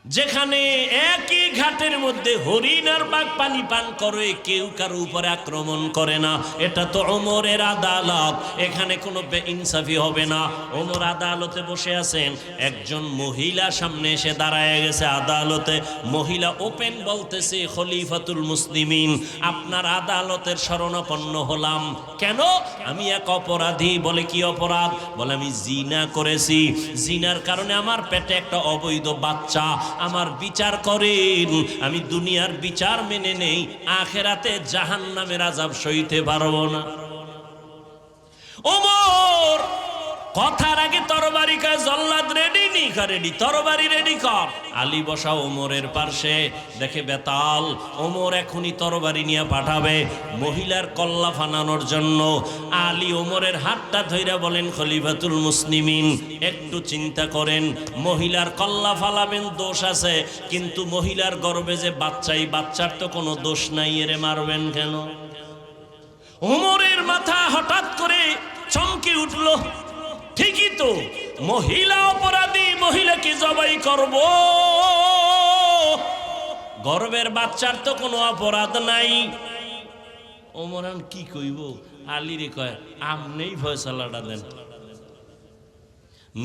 যেখানে একই ঘাটের মধ্যে হরিণ আর বাঘ পানি পান করে, কেউ কারো উপরে আক্রমণ করে না। এটা তো ওমরের আদালত, এখানে কোনো বেইনসাফি হবে না। ওমর আদালতে বসে আছেন, একজন মহিলা সামনে এসে দাঁড়ায় গেছে আদালতে। মহিলা ওপেন বলতেছে, খলিফাতুল মুসলিমিন, আপনার আদালতের শরণাপন্ন হলাম। কেন? আমি এক অপরাধী। বলে কি অপরাধ? বলে আমি জিনা করেছি, জিনার কারণে আমার পেটে একটা অবৈধ বাচ্চা। আমার বিচার করেন, আমি দুনিয়ার বিচার মেনে নেই, আখেরাতে জাহান্নামের আযাব সইতে পারবো না। ওমর কথার আগে তরবারি কা জল্লাদ রেডি নি রেডি, তরবারি রেডি কর। আলী বসা ওমরের পাশে, দেখে বেতাল, ওমর এখনই তরবারি নিয়ে পাঠাবে মহিলার কল্লা ফানানোর জন্য। আলী ওমরের হাতটা ধইরা বলেন, খলিফাতুল মুসলিমিন, একটু চিন্তা করেন, মহিলার কল্লা ফালাবেন, দোষ আছে, কিন্তু মহিলার গর্ভে যে বাচ্চাই, বাচ্চার তো কোনো দোষ নাই, এরে মারবেন কেন? ওমরের মাথা হঠাৎ করে চমকে উঠল। ঠিকই তো, মহিলা অপরাধী, মহিলাকে জবাই করব, গর্ভের বাচ্চার তো কোনো অপরাধ নাই। ওমর কি কইব? আলীরে কয়, আমনেই ফয়সালাটা দেন।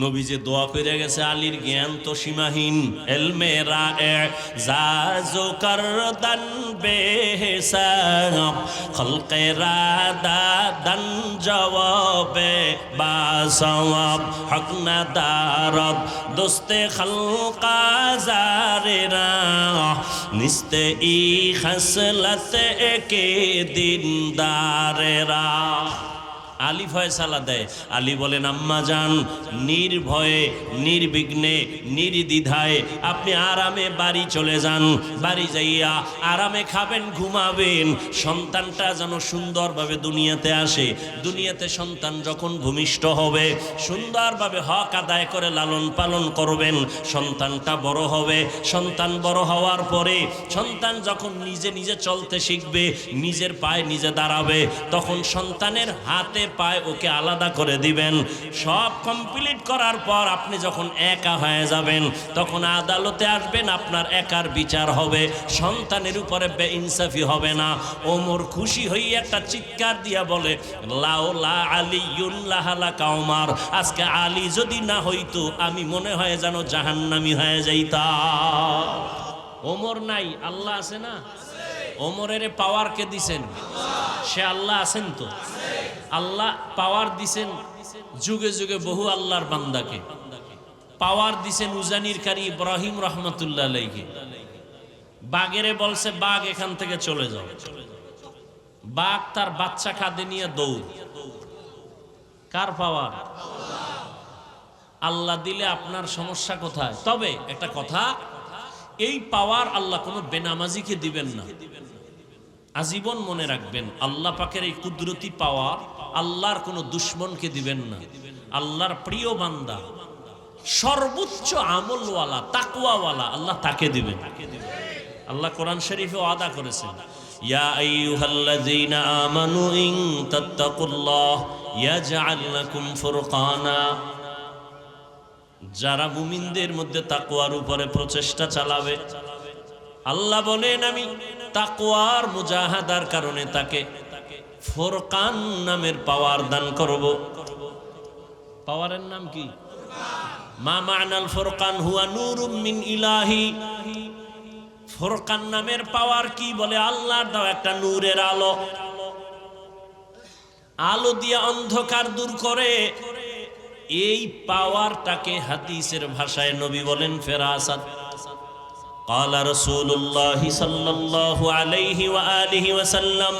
নবী যে দোয়া করে গেছে, আলীর জ্ঞান তো সীমাহীন। এলমে রায়ে জাজো করদান বেহিসাব, খলকে রাদাদান জওয়াবে বাসওয়াব, হক না দারদ দোস্তে খলকা জারেরা, নিস্তে ই খসলত কে দিনদারেরা। আলী ফয়সালা দেয়। আলী বলেন, আম্মা জান, নির্ভয়ে, নির্বিঘ্নে, নির্দ্বিধায় আপনি আরামে বাড়ি চলে যান। বাড়ি যাইয়া আরামে খাবেন, ঘুমাবেন, সন্তানটা যেন সুন্দরভাবে দুনিয়াতে আসে। দুনিয়াতে সন্তান যখন ভূমিষ্ঠ হবে, সুন্দরভাবে হক আদায় করে লালন পালন করবেন। সন্তানটা বড় হবে, সন্তান বড় হওয়ার পরে সন্তান যখন নিজে নিজে চলতে শিখবে, নিজের পায়ে নিজে দাঁড়াবে, তখন সন্তানের হাতে পায় ওকে আলাদা করে দিবেন। সব কমপ্লিট করার পর আপনি যখন একা হয়ে যাবেন, তখন আদালতে আসবেন, আপনার একার বিচার হবে, সন্তানের উপরে বেইনসাফি হবে না। ওমর খুশি হয়ে একটা চিৎকার দিয়া বলে, লাউলা আলিয়ুল্লাহ লাকা ওমর, আজকে আলী যদি না হইতো আমি মনে হয় যেন জাহান্নামী হয়ে যাইতাম। ওমর নাই, আল্লাহ আছে না? ওমরের পাওয়ার কে দিছেন? সে আল্লাহ আছেন তো। আল্লাহ পাওয়ার দিছেন যুগে যুগে বহু আল্লাহর বান্দাকে। পাওয়ার দিছেন উজানির কারি ইব্রাহিম রহমতুল্লাহ আলাইহি। বাঘেরে বলছে, বাঘ এখান থেকে চলে যাও। বাঘ তার বাচ্চা খাদে নিয়ে দৌড়। কার পাওয়ার? আল্লাহ দিলে আপনার সমস্যা কোথায়? তবে একটা কথা, এই পাওয়ার আল্লাহ কোনো বেনামাজিকে দিবেন না, আজীবন মনে রাখবেন। আল্লাহ পাকের এই কুদরতি পাওয়ার আল্লাহর কোনো দুশ্মনকে দিবেন না। আল্লাহর প্রিয় বান্দা, সর্বোচ্চ আমলওয়ালা, তাকওয়াওয়ালা, আল্লাহ তাকে দিবেন। আল্লাহ কোরআন শরীফে ওয়াদা করেছেন, ইয়া আইয়ুহাল্লাযীনা আমানু ইন তাত্তাকুল্লাহ ইয়াজআল লাকুম ফুরকানা। যারা মুমিনদের মধ্যে তাকওয়ার উপরে প্রচেষ্টা চালাবে, আল্লাহ বলেন আমি তাকওয়ার মুজাহাদার কারণে তাকে ফুরকান নামের পাওয়ার দান করব। পাওয়ারের নাম কি? মা মা'নাল ফুরকান হুয়া নূরুম মিন ইলাহি। ফুরকান নামের পাওয়ার কি? বলে আল্লাহর দাও একটা নূরের আলো, আলো দিয়ে অন্ধকার দূর করে। এই পাওয়ারটাকে হাদিসের ভাষায় নবী বলেন ফেরাসাত। قال رسول الله صلى الله عليه وآله وسلم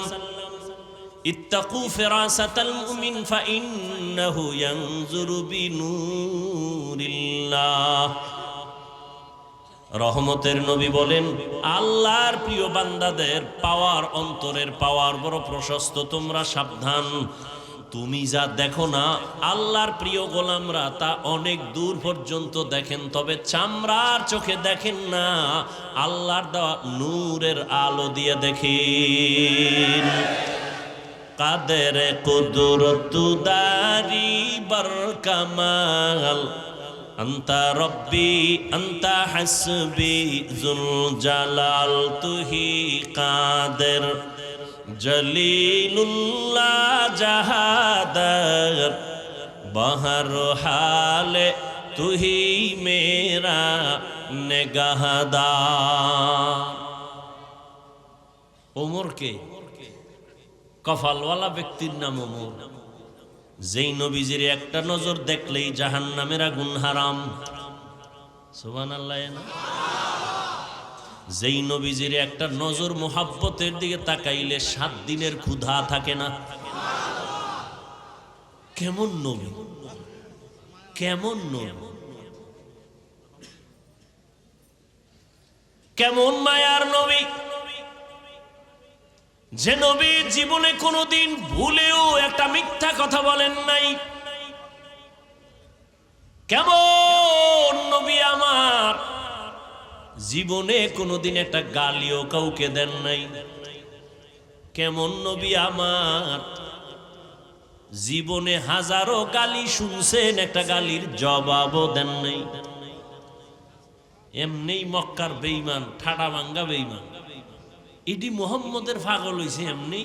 اتقوا فراسة المؤمن فإنه ينظر بنور الله। রহমতের নবী বলেন, আল্লাহর প্রিয় বান্দাদের পাওয়ার, অন্তরের পাওয়ার বড় প্রশস্ত, তোমরা সাবধান। তুমি যা দেখো না, আল্লাহর প্রিয় গোলামরা তা অনেক দূর পর্যন্ত দেখেন, তবে চামড়ার চোখে দেখেন না, আল্লাহর দেওয়া নূরের আলো দিয়ে দেখেন। কাদের কুদরত দারি বর কামাল আন্তা রব্বি আন্তা হাসবি জুল জালাল তুহি কাদের জলিলুল্লাহ জাহাদার বহর হালে তুহি মেরা নেগাহদার। ওমরকে কফালওয়ালা ব্যক্তির নাম ওমর, যেই নবীজির একটা নজর দেখলেই জাহান্নামের আগুন হারাম। সুবহানাল্লাহ। যেই নবীজির একটা নজর মুহাব্বতের দিকে তাকাইলে 7 দিনের ক্ষুধা থাকে না। কেমন নবী, কেমন নবী, কেমন মায়ার নবী, যে নবী জীবনে কোনোদিন ভুলেও একটা মিথ্যা কথা বলেন নাই। কেমন নবী আমার, জীবনে কোনোদিন একটা গালিও কাউকে দেন নাই। কেমন নবী আমার, জীবনে হাজারো গালি শুনছেন, একটা গালির জবাবও দেন নাই। এমনি মক্কার বেঈমান, ঠাডা ভাঙ্গা বেঈমান, এটি মুহাম্মদের পাগল হইছে এমনি।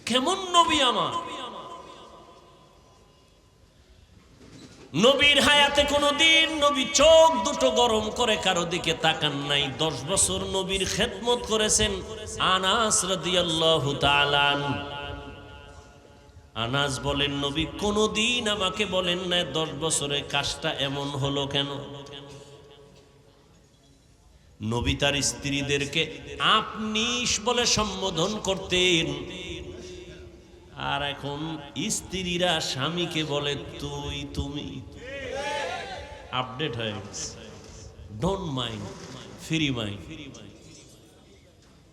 কেমন নবী আমার, নবীর হায়াতে কোনদিন নবী চোখ দুটো গরম করে কারো দিকে তাকান নাই। 10 বছর নবীর খেদমত করেছেন আনাস রাদিয়াল্লাহু তাআলা আনহু। আনাস বলেন, নবী কোনদিন আমাকে বলেন না 10 বছরে কাজটা এমন হলো কেন। নবী তার স্ত্রীদেরকে আপনি বলে সম্বোধন করতেন, আর এখন স্ত্রীরা স্বামীকে বলে তুই, তুমি। আপডেট হয়ে গেছে। Don't mind, free mind.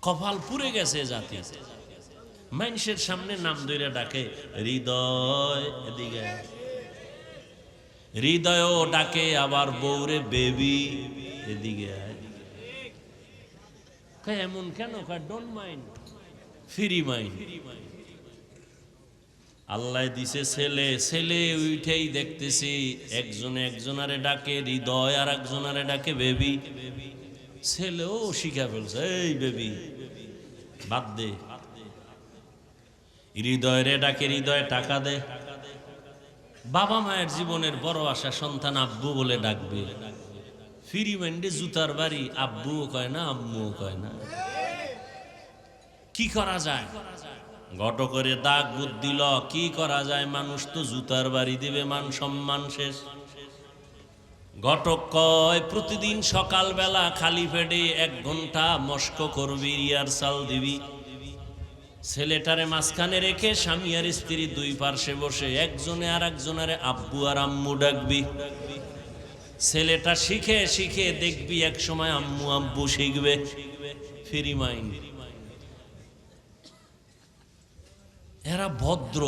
কপাল পুড়ে গেছে জাতি। মানুষের সামনে নাম ধরে ডাকে হৃদয়, এদিকে হৃদয়ও ডাকে, আবার বউরে বেবি, এদিকে এমন কেন? Don't mind, free mind. Allah দিছে ছেলে, ছেলে উঠেই দেখতেছি একজনে একজনারে ডাকে হৃদয়, আর একজনারে ডাকে বেবি। ছেলেও শিখা ফেলছে, এই বেবি বাদ দে। হৃদয় রে ডাকে হৃদয়, টাকা দে। বাবা মায়ের জীবনের বড় আশা সন্তান আব্বু বলে ডাকবে। ফ্রি মাইন্ডে জুতার বাড়ি, আব্বুও কয় না, আম্মুও কয় না। কি করা যায়? ঘটকের দাগ বুদ্ধি ল, কি করা যায়? মানুষ তো জুতার বাড়ি দিবে, মান সম্মান শেষ। ঘটক কয় প্রতিদিন সকালবেলা খালি পেটে 1 ঘন্টা মস্ক করবি, রিহার্সাল দিবি। ছেলেটারে মাঝখানে রেখে স্বামী আর স্ত্রী 2 পার্শ্বে বসে একজনে আর একজনের আব্বু আর আম্মু ডাকবি। ছেলেটা শিখে শিখে দেখবি এক সময় আম্মু আব্বু শিখবে। Free mind. এরা ভদ্র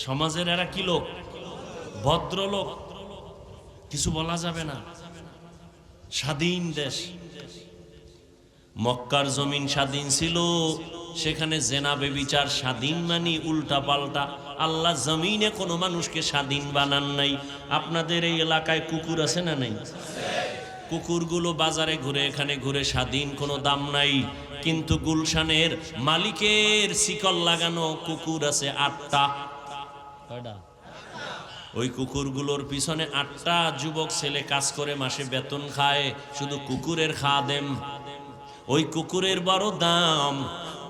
সমাজের, এরা কি লোক? ভদ্র লোক, কিছু বলা যাবে না। স্বাধীন দেশ, মক্কার জমিন স্বাধীন ছিল, সেখানে জেনা বেবিচার স্বাধীন মানি উল্টা পাল্টা। আল্লাহ জমিনে কোনো মানুষকে স্বাধীন বানান নাই। আপনাদের এই এলাকায় কুকুর আছে না নাই? কুকুরগুলো বাজারে ঘুরে, এখানে ঘুরে, স্বাধীন, কোনো দাম নাই। কিন্তু গুলশানের মালিকের শিকল লাগানো কুকুর আছে 8টা। ওই কুকুরগুলোর পিছনে 8টা যুবক ছেলে কাজ করে, মাসে বেতন খায়, শুধু কুকুরের খাদেম। ওই কুকুরের বড় দাম।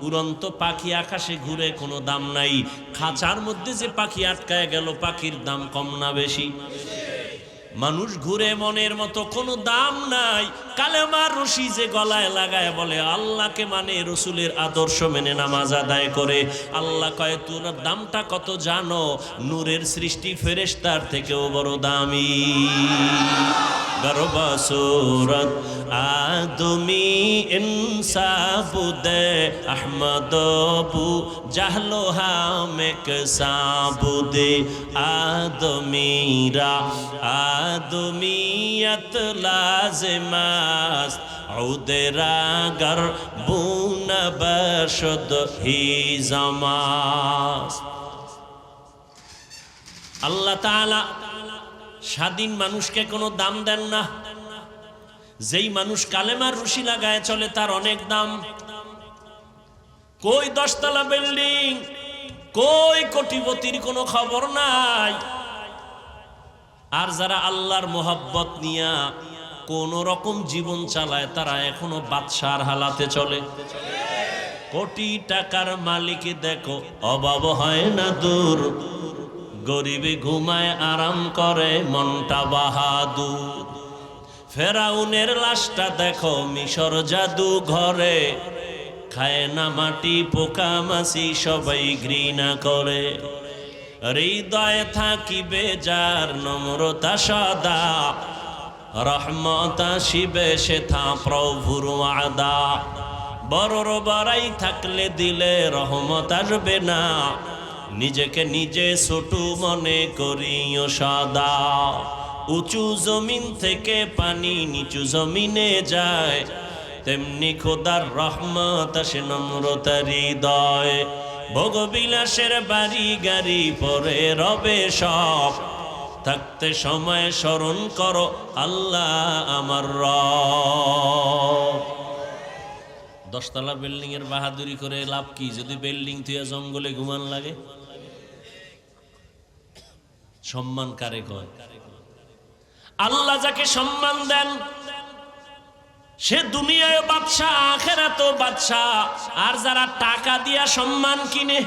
উড়ন্ত পাখি আকাশে ঘুরে, কোনো দাম নাই। খাঁচার মধ্যে যে পাখি আটকায় গেল, পাখির দাম কম না বেশি? মানুষ ঘুরে মনের মতো, কোনো দাম নাই। কালেমার রশি যে গলায় লাগায় বলে আল্লাহকে মানে, রসুলের আদর্শ মেনে নামাজ আদায় করে, আল্লাহ কয় তোর দামটা কত জানো? নূরের সৃষ্টি ফেরেশতার থেকেও বড় দামি। গর্ব সুরত আদমি ইনসাবুদে আহমদবু জাহলো হামেক সাবুদে আদমিরা আদমিয়ত লাজমাস্ত উদেরা গর বুন বশদ হি জামাস। আল্লাহ তাআলা স্বাধীন মানুষকে কোনো দাম দেন না। যেই মানুষ কালেমার রশি লাগায় চলে তার অনেক দাম। কই 10 তলা বিল্ডিং, কই কোটিপতির কোনো খবর নাই। আর যারা আল্লাহর মোহাব্বত নিয়া কোন রকম জীবন চালায় তারা এখনো বাদশার হালাতে চলে। কোটি টাকার মালিক দেখো অভাব হয় না দূর, গরিবে ঘুমায় আরাম করে মনটা বাহাদুর। ফেরাউনের লাশটা দেখো মিশর জাদু ঘরে, খায় না মাটি পোকা মাছি সবাই ঘৃণা করে। হৃদয়ে থাকিবে যার নম্রতা সদা, রহমত আসিবে সেথা প্রভুর ওয়াদা। বড়র বড়াই থাকলে দিলে রহমত আসবে না, নিজেকে নিজে ছোট মনে করিও সদা। উঁচু জমিন থেকে পানি নিচু জমিনে যায়, তেমনি খোদার রহমত আসে নম্রতার হৃদয়। ভোগবিলাসের বাড়ি গাড়ি পরে রবে সব, থাকতে সময় স্মরণ করো আল্লাহ আমার রব। 10 তলা বিল্ডিং এর বাহাদুরি করে লাভ কি যদি বিল্ডিং তুই জঙ্গলে ঘুমান লাগে? সম্মান কারে কয়? আল্লাহ যাকে সম্মান দেন সে দুনিয়ায় বাদশা, আখিরাতেও বাদশা। আর যারা টাকা দিয়া সম্মান কিনে,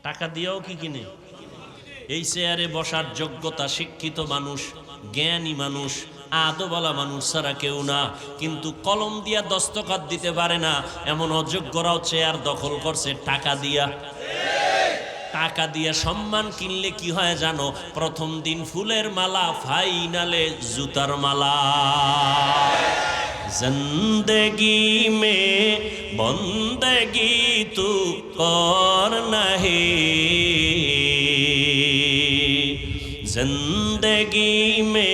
টাকা দিয়েও কি কিনে? এই চেয়ারে বসার যোগ্যতা শিক্ষিত মানুষ, জ্ঞানী মানুষ, আদওয়ালা মানুষ ছাড়া কেউ না। কিন্তু কলম দিয়া দস্তখত দিতে পারে না এমন অযোগ্যরাও চেয়ার দখল করছে টাকা দিয়া। টাকা দিয়ে সম্মান কিনলে কি হয় জানো? প্রথম দিন ফুলের মালা, ফাইনালে জুতার মালা। জিন্দেগি মে বন্দেগি তু কর নাহি, জিন্দেগি মে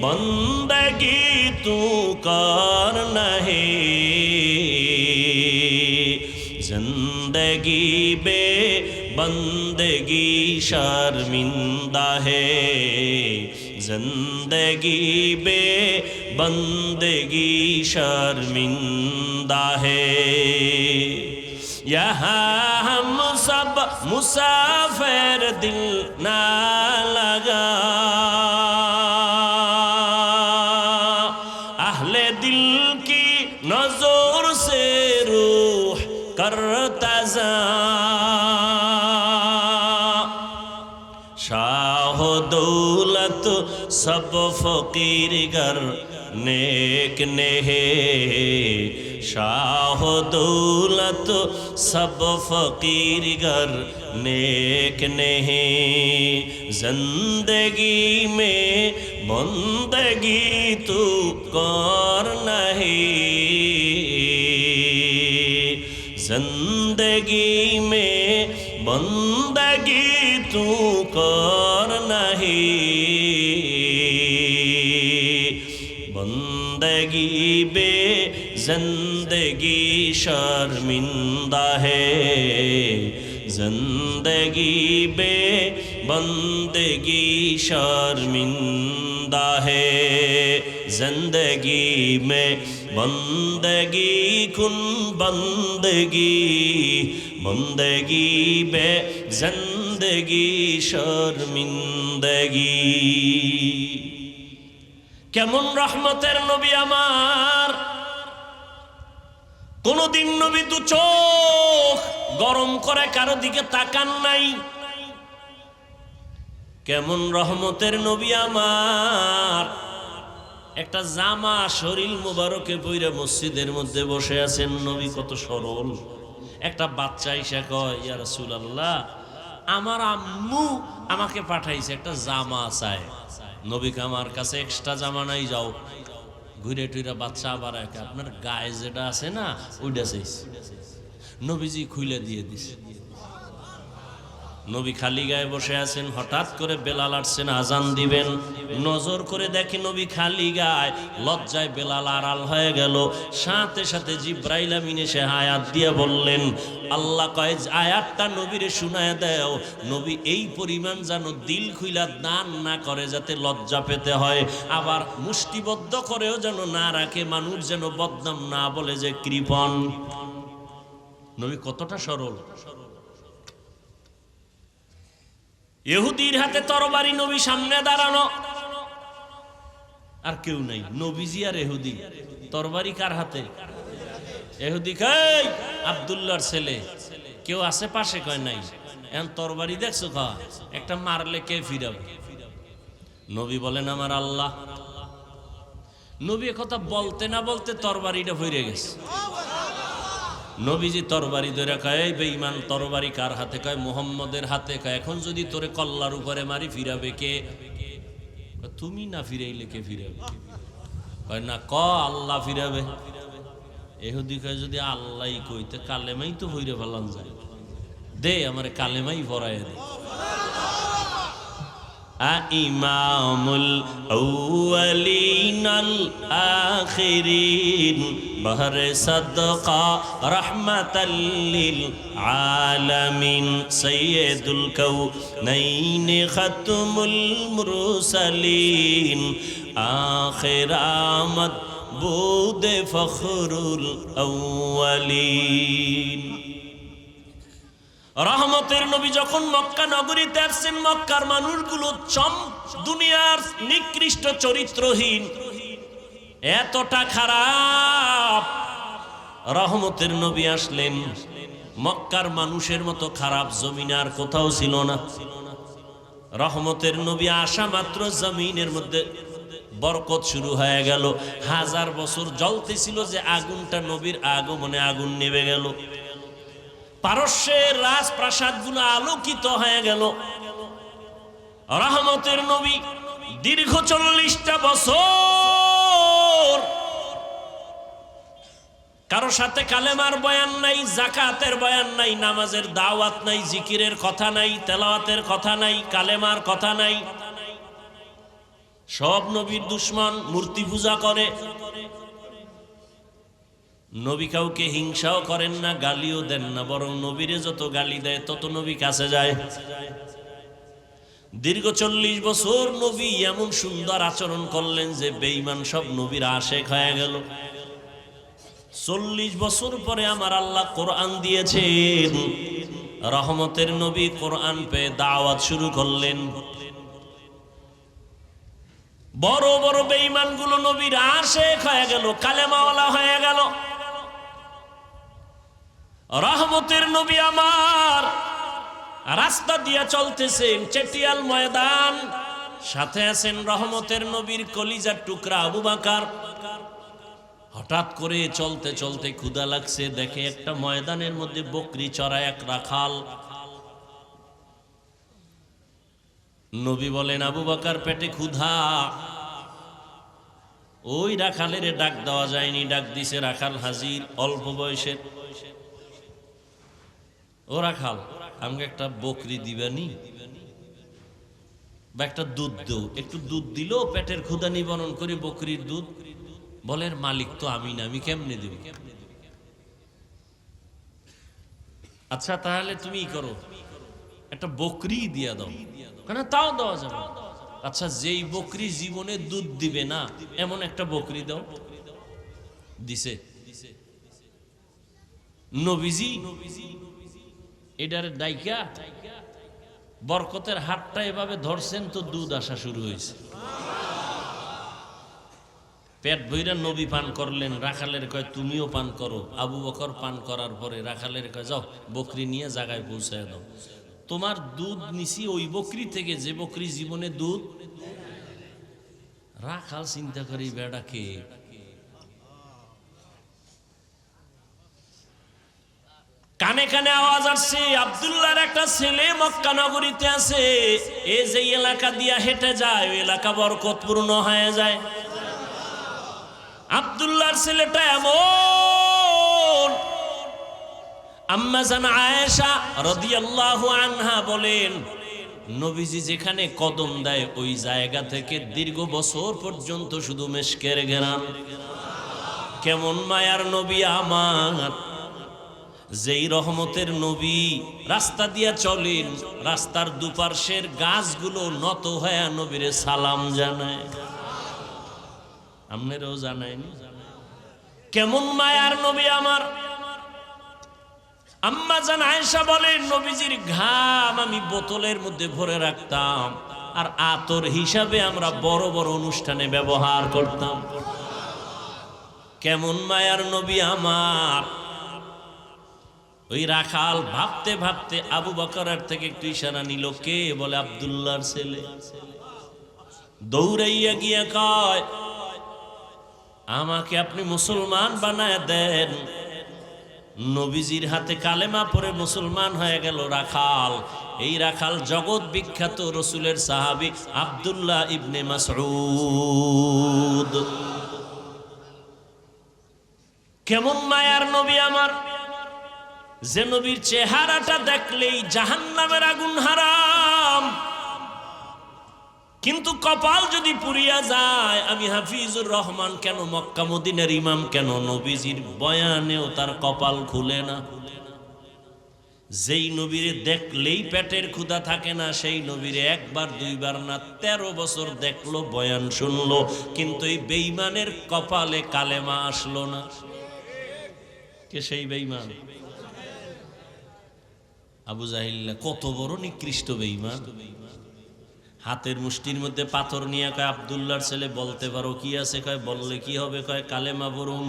বন্দেগি তু কর নাহি, जिंदगी बे बंदगी शर्मिंदा है, जिंदगी बे बंदगी शर्मिंदा है। यहाँ हम सब मुसाफिर दिल ना लगा, अहले दिल की नजर से रूह करता जा, शाह दौलत सब फकीर गर नेक ने है, शाह दौलत सब फकीर गर नेक ने है। जिंदगी में बंदगी तू कर नहीं, जिंदगी में बंदगी तू कर नहीं, बंदगी बे जिंदगी शर्मिंदा है, जिंदगी बे बंदगी शर्मिंदा है। जिंदगी में बंदगी कुन बंदगी, बंदगी बे जिंदगी शर्मिंदगी। কেমন রহমতের নবী আমার, কোনদিন নবী দু চোখ গরম করে কারো দিকে তাকান নাই। কেমন রহমতের নবী আমার, একটা জামা শরীর মুবারকে পইরা মসজিদের মধ্যে বসে আছেন। নবী কত সরল। একটা বাচ্চা এসে কয়, ইয়া রাসূলুল্লাহ, আমার আম্মু আমাকে পাঠাইছে, একটা জামা চায়। নবীকে আমার কাছে এক্সট্রা জামা নাই, যাও ঘুরে টুইরা বাচ্চা আবার একে আপনার গায়ে যেটা আছে না ওইটা চাইছে। নবীজি খুলে দিয়ে দিছে। নবী খালি গায়ে বসে আছেন, হঠাৎ করে বেলাল আসছেন আজান দিবেন। নজর করে দেখে নবী খালি গায়ে, লজ্জায় বেলাল আড়াল হয়ে গেল। সাথে সাথে জিব্রাইল আমিন এসে আয়াত দিয়ে বললেন, আল্লাহ কয় আয়াতটা নবীরে শুনায় দাও, নবী এই পরিমাণ যেন দিল খুইলা দান না করে যাতে লজ্জা পেতে হয়, আবার মুষ্টিবদ্ধ করেও যেন না রাখে, মানুষ যেন বদনাম না বলে যে কৃপণ। নবী কতটা সরল। ইহুদির হাতে তরবারি, নবী সামনে দাঁড়ানো, আর কেউ নাই, নবীজি আর ইহুদি। তরবারি কার হাতে? ইহুদি কয় আব্দুল্লাহর ছেলে, কেউ আছে পাশে? কয় নাই। এখন তরবারি দেখছো কা, একটা মারলে কে ফিরাবে? নবী বলেন আমার আল্লাহ। নবী কথা বলতে না বলতে তরবারিটা ফিরে গেছে। নবীজি তরবারি ধরে কয়, এই বেঈমান তরবারি কার হাতে? কয় মুহাম্মদের হাতে। কয় এখন যদি তোরে কল্লার উপরে মারি ফিরাবে কে? তুমি না ফিরাইলে কে ফিরাবে? কয় না, ক আল্লাহ ফিরাবে। ইহুদি কয় যদি আল্লাহই কইতে কালেমাই তো ভইরে ফেলান যায়, দে আমারে কালেমাই ভরায় দে। ইমামুল আউয়ালিনাল আখিরিন বহরে সাদকা রাহমাতাল লিল আলামিন সাইয়্যিদুল কাউনাইন খাতমুল মুরসালিন আখিরামত বুদে ফখরুল আউয়ালিন। রহমতের নবী যখন মক্কা নগরীতে আসছেন, মক্কার মানুষগুলো দুনিয়ার নিকৃষ্ট চরিত্রহীন, এতটা খারাপ। রহমতের নবী আসলেন, মক্কার মানুষের মতো খারাপ জমিনে আর কোথাও ছিল না। রহমতের নবী আসা মাত্র জমিনের মধ্যে বরকত শুরু হয়ে গেল। 1000 বছর জ্বলতেছিল যে আগুনটা, নবীর আগমনে আগুন নেভে গেল। পারস্যের রাজপ্রাসাদগুলো আলোকিত হয়ে গেল। রহমতের নবী দীর্ঘ 40টা বছর কারো সাথে কালেমার বয়ান নাই, যাকাতের বয়ান নাই, নামাজের দাওয়াত নাই, জিকিরের কথা নাই, তেলাওয়াতের কথা নাই, কালেমার কথা নাই। সব নবীর দুশমন, মূর্তি পূজা করে। নবী কাউকে হিংসাও করেন না, গালিও দেন না, বরং নবীরে যত গালি দেয় তত নবী কাছে যায়। দীর্ঘ 40 বছর নবী এমন সুন্দর আচরণ করলেন যে বেঈমান সব নবীর আশেক হয়ে গেল। 40 বছর পরে আমার আল্লাহ কোরআন দিয়েছেন। রহমতের নবী কোরআন পেয়ে দাওয়াত শুরু করলেন। বড় বড় বেঈমানগুলো নবীর আশেক হয়ে গেল, কালেমাওয়ালা হয়ে গেল। রহমতের নবী আমার রাস্তা দিয়ে চলতেছেন, চেটিয়াল ময়দান, সাথে আছেন রহমতের নবীর কলিজার টুকরা আবু বকর। হঠাৎ করে চলতে চলতে ক্ষুধা লাগছে, দেখে একটা ময়দানের মধ্যে বকরি চড়ায় এক রাখাল। নবী বলেন আবু বকর পেটে ক্ষুধা। ওই রাখালের ডাক দেওয়া যায়নি, ডাক দিছে রাখাল হাজির, অল্প বয়সের। ও রাখাল, আমাকে একটা বকরি দিবানি বা একটা দুধ দেও। একটু দুধ দিল, পেটের ক্ষুধা নিবারণ করে বকরির দুধ। বলের মালিক তো আমি না, আমি কেমনে দেব? আচ্ছা তাহলে তুমি করো, একটা বকরি দিয়া দাও। কেন? তাও দেওয়া যাবে। আচ্ছা যেই বকরি জীবনে দুধ দিবে না এমন একটা বকরি দাও। দিছে। নবীজি এটার ডাইকা বরকতের হাতটা এভাবে ধরছেন তো দুধ আসা শুরু হয়েছে। পেট ভইরা নবী পান করলেন। রাখালের কয় তুমিও পান করো। আবু বকর পান করার পরে রাখালের কয় যাও বকরি নিয়ে জায়গায় পৌঁছায় দাও। তোমার দুধ নিছি ওই বকরি থেকে যে বকরি জীবনে দুধ। রাখাল চিন্তা করি বেড়াকে কানে কানে আওয়াজ আসছে, আব্দুল্লাহর একটা ছেলে মক্কা নগরীতে আছে। এ যে এলাকা দিয়া হেঁটে যায় ওই এলাকা বরকতপূর্ণ হয়ে যায়। আব্দুল্লাহর ছেলেটা এমন আম্মা জান আয়েশা রাদিয়াল্লাহু আনহা বলেন, নবীজি যেখানে কদম দেয় ওই জায়গা থেকে দীর্ঘ বছর পর্যন্ত শুধু মেশকের ঘেরান। কেমন মায়ার নবী আমার, যেই রহমতের নবী রাস্তা দিয়া চলেন, রাস্তার দুপার্শ্বের গাছগুলো নত হয়ে নবীরে সালাম জানায়। আপনারাও জানায়নি? কেমন মায়ার নবী আমার। আম্মা জান আয়েশা বলেন, নবীজির ঘাম আমি বোতলের মধ্যে ভরে রাখতাম, আর আতর হিসাবে আমরা বড় বড় অনুষ্ঠানে ব্যবহার করতাম। কেমন মায়ার নবী আমার। ওই রাখাল ভাবতে ভাবতে আবু বকরের থেকে একটু ইশারা নিল, কে? বলে আব্দুল্লাহর ছেলে। দৌড়াইয়া গিয়া কয়, আমাকে আপনি মুসলমান বানায় দেন। নবীজির হাতে কালেমা পড়ে মুসলমান হয়ে গেল রাখাল। এই রাখাল জগৎ বিখ্যাত রসুলের সাহাবী আব্দুল্লাহ ইবনে মাসউদ। কেমন মায়ার নবী আমার, যে নবীর চেহারাটা দেখলেই জাহান্নামের আগুন হারাম, কিন্তু কপাল যদি পুড়িয়া যায়। আমি হাফিজুর রহমান কেন, মক্কা মদিনার ইমাম কেন, নবীজির বয়ানেও তার কপাল খুলে না। যেই নবীরে দেখলেই পেটের ক্ষুধা থাকে না, সেই নবীরে একবার দুইবার না 13 বছর দেখলো, বয়ান শুনলো, কিন্তু এই বেঈমানের কপালে কালেমা আসলো না। কে সেই বেঈমান? আবু জাহিল। কত বড় নিকৃষ্ট বেঈমান। হাতের মুষ্টির মধ্যে পাথর নিয়ে কয়, আব্দুল্লাহর ছেলে বলতে পারো কি আছে? কয়, বললে কি হবে? কয়, কালেমা পড়ুন।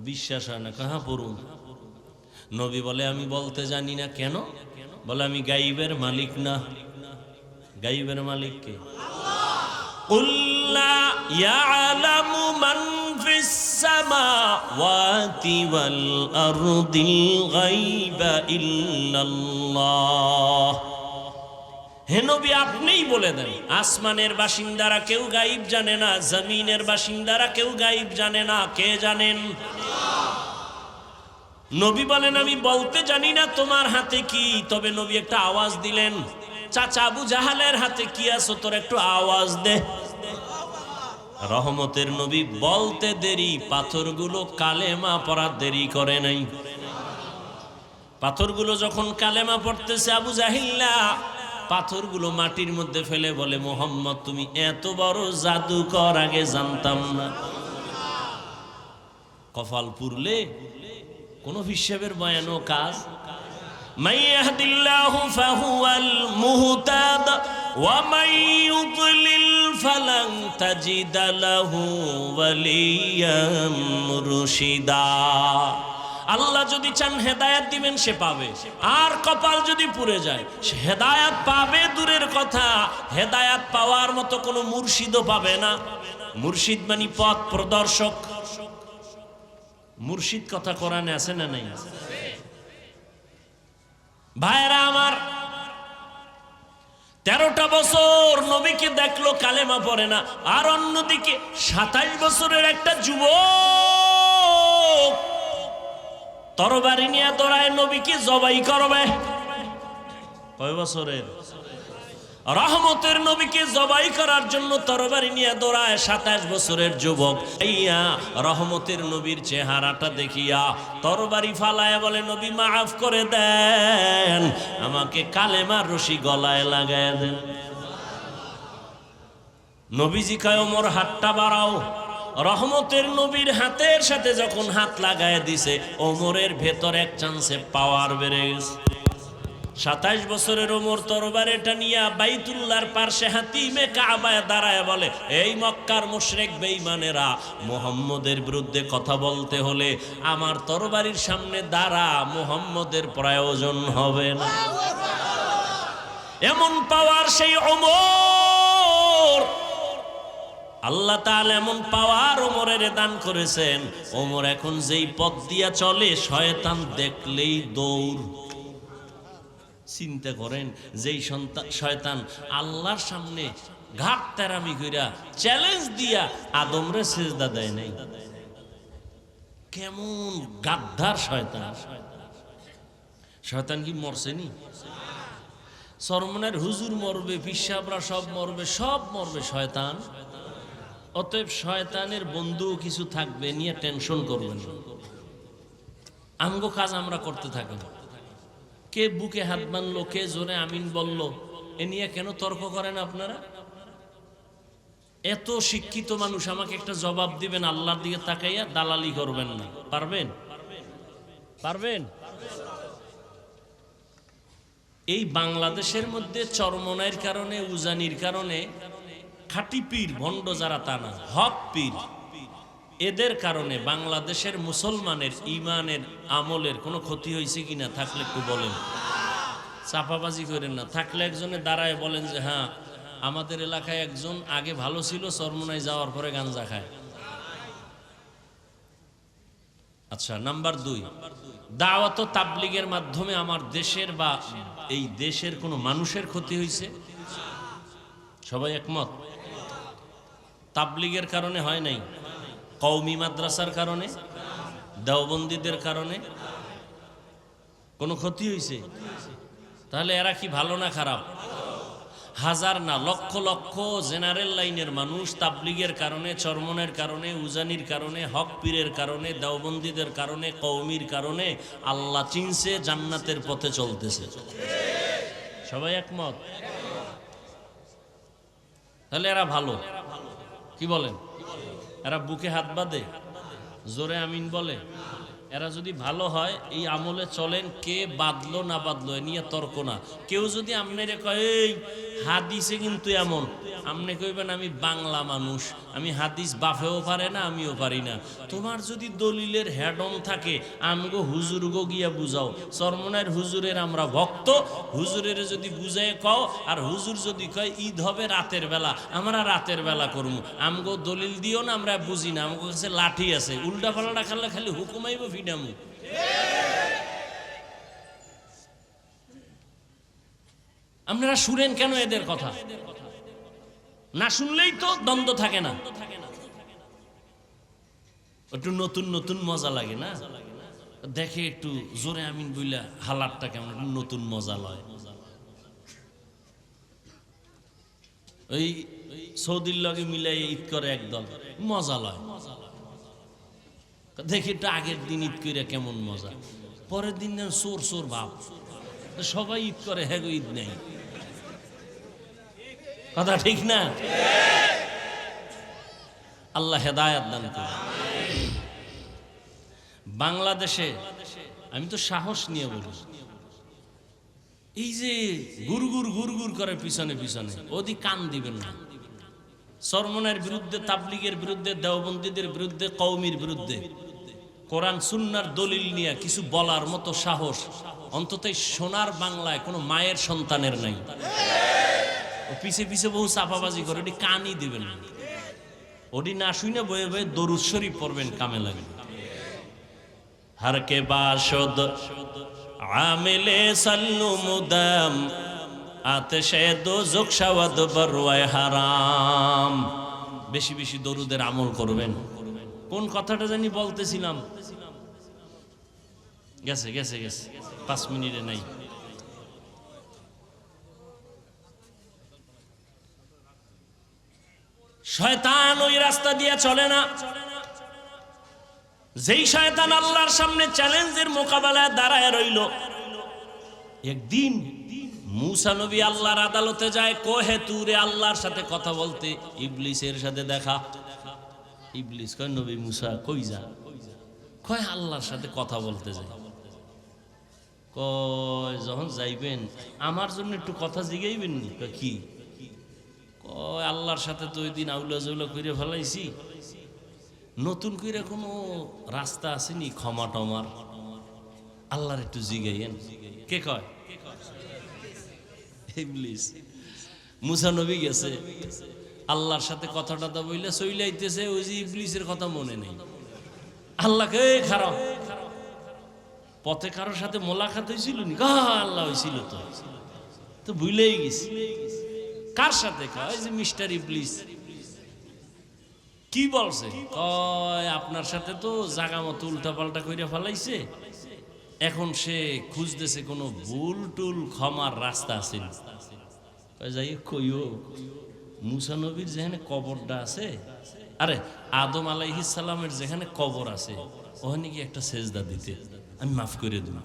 বিশ্বাস হয় না। কয়, হ্যাঁ পড়ুন। নবী বলে, আমি বলতে জানি না। কেন? বলে, আমি গাইবের মালিক না। গাইবের মালিক কে? কুল লা ইয়ালামু মান ফিস সামাওয়াতি ওয়াল আরদিল গায়বা ইল্লাল্লাহ। হে নবী, আপনিই বলে দেন, আসমানের বাসিন্দারা কেউ গায়েব জানে না, জমিনের বাসিন্দারা কেউ গায়েব জানে না। কে জানেন? নবী বলেন, আমি বলতে জানি না তোমার হাতে কি। তবে নবী একটা আওয়াজ দিলেন, চাচা আবু জাহালের হাতে কি আছে তোর একটু আওয়াজ দে। রহমতের নবী বলতে দেরি, পাথরগুলো কালেমা পড়ার দেরি করে নাই। পাথরগুলো যখন কালেমা পড়তেছে, আবু জাহিল্লা পাথরগুলো মাটির মধ্যে ফেলে বলে, মুহাম্মদ তুমি এত বড় জাদুকর, আগে জানতাম না। কপাল পুরলে কোন হিসাবের বয়ানও কাজ। মান ইয়াহদিল্লাহু ফাহুয়াল মুহতাদ ওয়া মান ইউদ্লিল ফালান তাজিদা লাহু ওয়ালিয়াম মুরশিদা। আল্লাহ যদি চান হেদায়াত দিবেন, সে পাবে। আর কপাল যদি পুড়ে যায়, সে হেদায়াত পাবে দূরের কথা, হেদায়াত পাওয়ার মতো কোনো মুর্শিদও পাবে না। মুর্শিদ মানে পথ প্রদর্শক। মুর্শিদ কথা কোরআনে আছে না নাই? ভাইরা আমার, 13টা বছর নবীকে দেখলো, কালেমা পড়ে না। আর অন্যদিকে 27 বছরের একটা যুবক তরবারি নিয়ে দৌড়ায় নবীকে জবাই করবে। কয় বছরের? রহমতের নবীকে জবাই করার জন্য তরবারি নিয়ে দৌড়ায় 27 বছরের যুবক। ইয়া রহমতের নবীর চেহারাটা দেখিয়া তরবারি ফালায় বলে, নবী মাফ করে দেন, আমাকে কালেমার রশি গলায় লাগায় দেন। নবীজি কয়, ওমর হাতটা বাড়াও। রহমতের নবীর হাতের সাথে যখন হাত লাগায় দিছে, ওমরের ভেতর এক চান্সে পাওয়ার বেড়ে গেছে। 27 বছরের ওমর তরবারিটা নিয়ে বাইতুল্লাহর পার্শ্বে হাতিমে কাবায় দাঁড়ায় বলে, এই মক্কার মুশরিক বেঈমানেরা, মুহাম্মদের বিরুদ্ধে কথা বলতে হলে আমার তরবারির সামনে দাঁড়া, মুহাম্মদের প্রয়োজন হবে না। এমন পাওয়ার সেই ওমর। আল্লাহ তাআলা এমন পাওয়ার ওমরের দান করেছেন, ওমর এখন যেই পথ দিয়া চলে, শয়তান দেখলেই দৌড়। চিন্তা করেন, যেই শয়তান আল্লাহর সামনে ঘাট তেরামি কইরা চ্যালেঞ্জ দিয়া আদমরে সিজদা দেয় নাই। কেমন গাদ্দার শয়তান! শয়তান কি মরছেনি? চরমনের হুজুর মরবে, পিসাবরা সব মরবে, সব মরবে, শয়তান। অতএব শয়তানের বন্ধু কিছু থাকবে, নিয়ে টেনশন করবেন না। আমগো কাজ আমরা করতে থাকি। কে বুকে হাত বানলো, কে জোরে আমিন বলল, এ নিয়ে কেন তর্ক করেন আপনারা? এত শিক্ষিত মানুষ, আমাকে একটা জবাব দিবেন আল্লাহর দিকে তাকাইয়া, দালালি করবেন না। পারবেন? পারবেন? এই বাংলাদেশের মধ্যে চরমনাইয়ের কারণে, উজানির কারণে, খাঁটি পীর ভণ্ড যারা তা না, হক পীর, এদের কারণে বাংলাদেশের মুসলমানের ইমানের আমলের কোনো ক্ষতি হয়েছে কিনা থাকলে একটু বলেন। চাপাবাজি করেন না। থাকলে একজনে দাঁড়ায় বলেন যে হ্যাঁ, আমাদের এলাকায় একজন আগে ভালো ছিল, চরমনাই যাওয়ার পরে গাঞ্জা খায়। আচ্ছা, নাম্বার 2, দাওয়াত ও তাবলীগের মাধ্যমে আমার দেশের বা এই দেশের কোনো মানুষের ক্ষতি হয়েছে? সবাই একমত? তাবলীগের কারণে হয় নাই, কওমি মাদ্রাসার কারণে, দেওবন্দীদের কারণে কোনো ক্ষতি হয়েছে? তাহলে এরা কি ভালো না খারাপ? হাজার না লক্ষ লক্ষ জেনারেল লাইনের মানুষ তাবলীগের কারণে, চরমনের কারণে, উজানির কারণে, হক পীরের কারণে, দেওবন্দীদের কারণে, কওমির কারণে আল্লাহ চিনছে, জান্নাতের পথে চলতেছে। সবাই একমত? তাহলে এরা ভালো, কি বলেন? এরা বুকে হাত বাঁধে, জোরে আমিন বলে। এরা যদি ভালো হয়, এই আমলে চলেন, কে বাদলো না বাদলো এ নিয়ে তর্ক না। কেউ যদি আপনারে কয় এই হাদিসে কিন্তু এমন, আপনি কইবেন আমি বাংলা মানুষ, আমি হাদিস বাফেও পারে না, আমিও পারি না। তোমার যদি দলিলের হেডম থাকে, আমগো হুজুর গো গিয়া বুঝাও। চরমনাইয়ের হুজুরের আমরা ভক্ত, হুজুরের যদি বুঝায় কও, আর হুজুর যদি কয় ঈদ হবে রাতের বেলা, আমরা রাতের বেলা করবো। আমগো দলিল দিও না, আমরা বুঝি না, আমগো কাছে লাঠি আছে, উল্টা পাল্টা খেললে খালি হুকুমাইব ফিডামু। আপনারা শুনেন কেন এদের কথা? না শুনলেই তো দ্বন্দ্ব থাকে না। একটু নতুন নতুন মজা লাগে না? দেখে একটু জোরে আমিন বইলা হালাতটা কেমন, নতুন মজা লয়। ওই সৌদির লগে মিলাই ঈদ করে একদল, মজা লয়। দেখি একটু আগের দিন ঈদ করে কেমন মজা, পরের দিন চোর চোর ভাব। সবাই ঈদ করে, হ্যাঁ ঈদ নেই। কথা ঠিক না? আল্লাহ হেদায়েত দান করুন। বাংলাদেশে আমি তো সাহস নিয়ে বলি, এই যে গুরগুর গুরগুর করে পিছনে পিছনে, ওদি কান দিবেন না। চরমনের বিরুদ্ধে, তাবলীগের বিরুদ্ধে, দেওবন্দীদের বিরুদ্ধে, কওমির বিরুদ্ধে কোরআন সুন্নাহর দলিল নিয়ে কিছু বলার মতো সাহস অন্তত সোনার বাংলায় কোনো মায়ের সন্তানের নাই। ও পিছে পিছে বহু চাপাবাজি করে, ওটি কানই দিবেন না। ওটি না শুনে বয়ে বয়ে দরুদ শরীফ পড়বেন, কামে লাগবে। हर के बाशुद आमिले सल्लु मुदम आतिशे दोजख शवद बरवाए हाराम। বেশি বেশি দরুদের আমল করবেন। কোন কথাটা জানি বলতেছিলাম, গেছে গেছে গেছে, 5 মিনিটে নাই। শয়তান ওই রাস্তা দিয়ে চলে না, যেই শয়তান আল্লাহর সামনে চ্যালেঞ্জের মোকাবেলায় দাঁড়ায় রইল। একদিন মুসা নবী আল্লাহর আদালতে যায়, কোহে তুরে আল্লাহর সাথে কথা বলতে। ইবলিসের সাথে দেখা। ইবলিস কয় নবী মুসা কই যা? কয় আল্লাহর সাথে কথা বলতে যায়। কয় যখন যাইবেন আমার জন্য একটু কথা জিগাইবেন নি? কি? কয় আল্লাহর সাথে তো ওই দিন আউলা জৌলা করে ফেলাইছি, নতুন করে কোনো রাস্তা আসেনি ক্ষমা টমার, আল্লাহর একটু জিগাইয়েন। কে কয়? ইবলিস। মুসা নবী গেছে আল্লাহর সাথে কথা টথা বইলে চইলাইতেছে, ওই যে ইবলিসের কথা মনে নেই। আল্লাহকে খারাপ পথে কারোর সাথে মোলাকাত হয়েছিল নি? আল্লাহ হয়েছিল তো ভুলেই গেছি। কার সাথে? কয় যে মিস্টার ইবলিস। কি বলছে? কয় আপনার সাথে তো জাগা মতো উল্টা পাল্টা কইরা ফেলাইছে, এখন সে খুঁজতেছে কোনো ভুল টুল ক্ষমার রাস্তা আছে যাই কইও মুসা নবীর যেখানে কবরটা আছে, আরে আদম আলাইহিস সালামের যেখানে কবর আছে ওখানে কি একটা সেজদা দিতে, আমি মাফ করে দেব।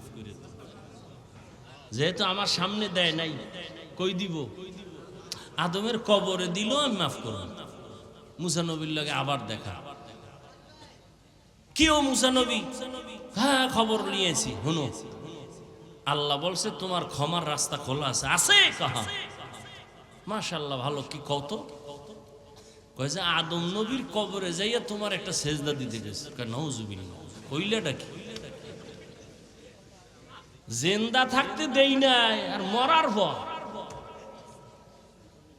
যেহেতু আমার সামনে দেয় নাই, কই দিব, আদমের কবরে দিল, আমি মাফ করব। মুসা নবীর লগে আবার দেখা, কি ও মুসা নবী? হ্যাঁ খবর নিয়েছি, শুনো আল্লাহ বলছে তোমার ক্ষমার রাস্তা খোলা আছে। আছে কাহা? মাশাআল্লাহ, ভালো, কি কত? কয় যে আদম নবীর কবরে যাইয়া তোমার একটা সেজদা দিতে গেছে। নাউজুবিল্লাহ, কইলাটা কি? জিন্দা থাকতে দেই নাই, আর মরার পর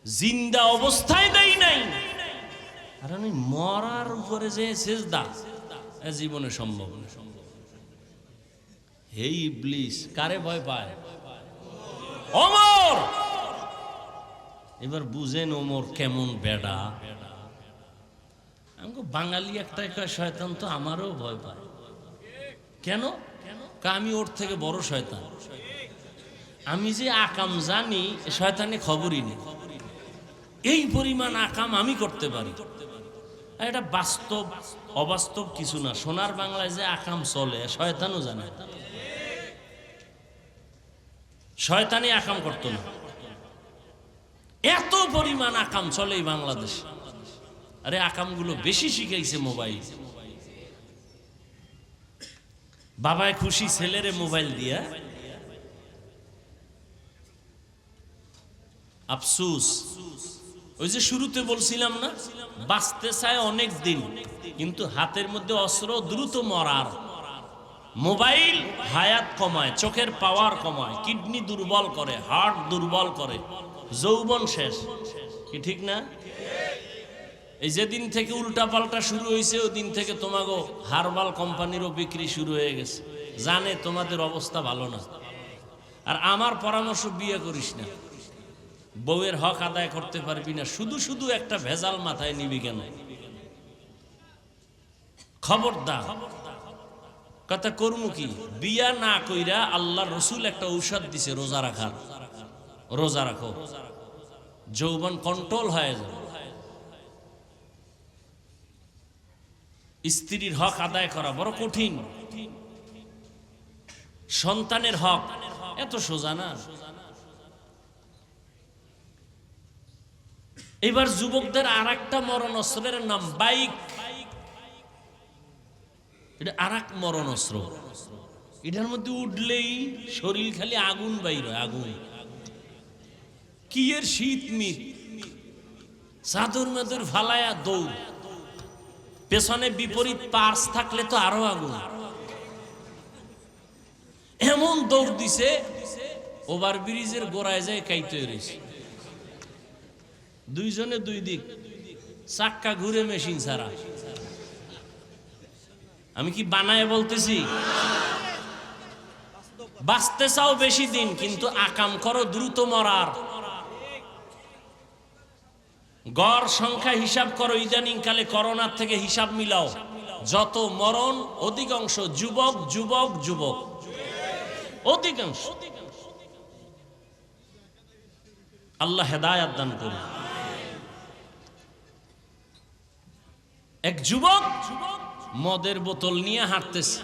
জিন্দা অবস্থায় দেই নাই, আর আমি মরার উপরে যে সেজদা, জীবনে সম্ভব না। হে ইবলিস, কারে ভয় পায়? ওমর। এবার বুঝেন ওমর কেমন বেডা। আমাকে বাঙালি একটাই কয় শয়তান তো আমারও ভয় পায়। কেন? আমি ওর থেকে বড় শয়তান। আমি যে আকাম জানি, শয়তানে খবরই নেই। এই পরিমাণ আকাম আমি করতে পারি। এটা বাস্তব, অবাস্তব কিছু না। সোনার বাংলায় যে আকাম চলে, শয়তানও জানে। শয়তানি আকাম করতো না, এত পরিমাণ আকাম চলে এই বাংলাদেশ। আরে আকামগুলো বেশি শিখাইছে মোবাইল। বাবায় খুশি ছেলেরে মোবাইল দিয়া, আফসুস। ওই যে শুরুতে বলছিলাম না, বাঁচতে চায় অনেক দিন, কিন্তু হাতের মধ্যে অস্ত্র, দ্রুত মরার। মোবাইল হায়াত কমায়, চোখের পাওয়ার কমায়, কিডনি দুর্বল করে, হার্ট দুর্বল করে, যৌবন শেষ। কি ঠিক না? এই যেদিন থেকে উল্টা পাল্টা শুরু হয়েছে, ওই দিন থেকে তোমাগো হারবাল কোম্পানিরও বিক্রি শুরু হয়ে গেছে। জানে তোমাদের অবস্থা ভালো না। আর আমার পরামর্শ, বিয়ে করিস না, বউয়ের হক আদায় করতে পারবি না, শুধু শুধু একটা ভেজাল মাথায় নিবি কেন? খবরদার। কথা করমু কি? বিয়া না কইরা আল্লাহর রসুল একটা ঔষধ দিছে, রোজা রাখার। রোজা রাখো, যৌবন কন্ট্রোল হয়ে যাবে। স্ত্রীর হক আদায় করা বড় কঠিন। সন্তানের হক এত সোজা না। এবার যুবকদের আর একটা মরণ অস্ত্রের নাম বাইক। এটা আর এক মরণ অস্ত্র। এটার মধ্যে উঠলেই শরীর খালি আগুন বাইর হয়, আগুন। কি এর শীত মিত, চাদর মাদুর ফালায়া দৌড়, পেছনে বিপরীত পার্স থাকলে তো আরো আগুন। এমন দৌড় দিছে, ওভার ব্রিজের গোড়ায় যায় কাইতে রয়েছে। দুইজনে দুই দিক, চাক্কা ঘুরে মেশিন ছাড়া। আমি কি বানায় বলতেছি? বাঁচতে চাও বেশি দিন, কিন্তু আকাম করো দ্রুত মরার। গড় সংখ্যা হিসাব করো, ইদানিং কালে করোনার থেকে হিসাব মিলাও, যত মরণ অধিকাংশ যুবক যুবক যুবক, অধিকাংশ। আল্লাহ হেদায়াত দান করুন। এক যুবক মদের বোতল নিয়ে হাঁটতেছে,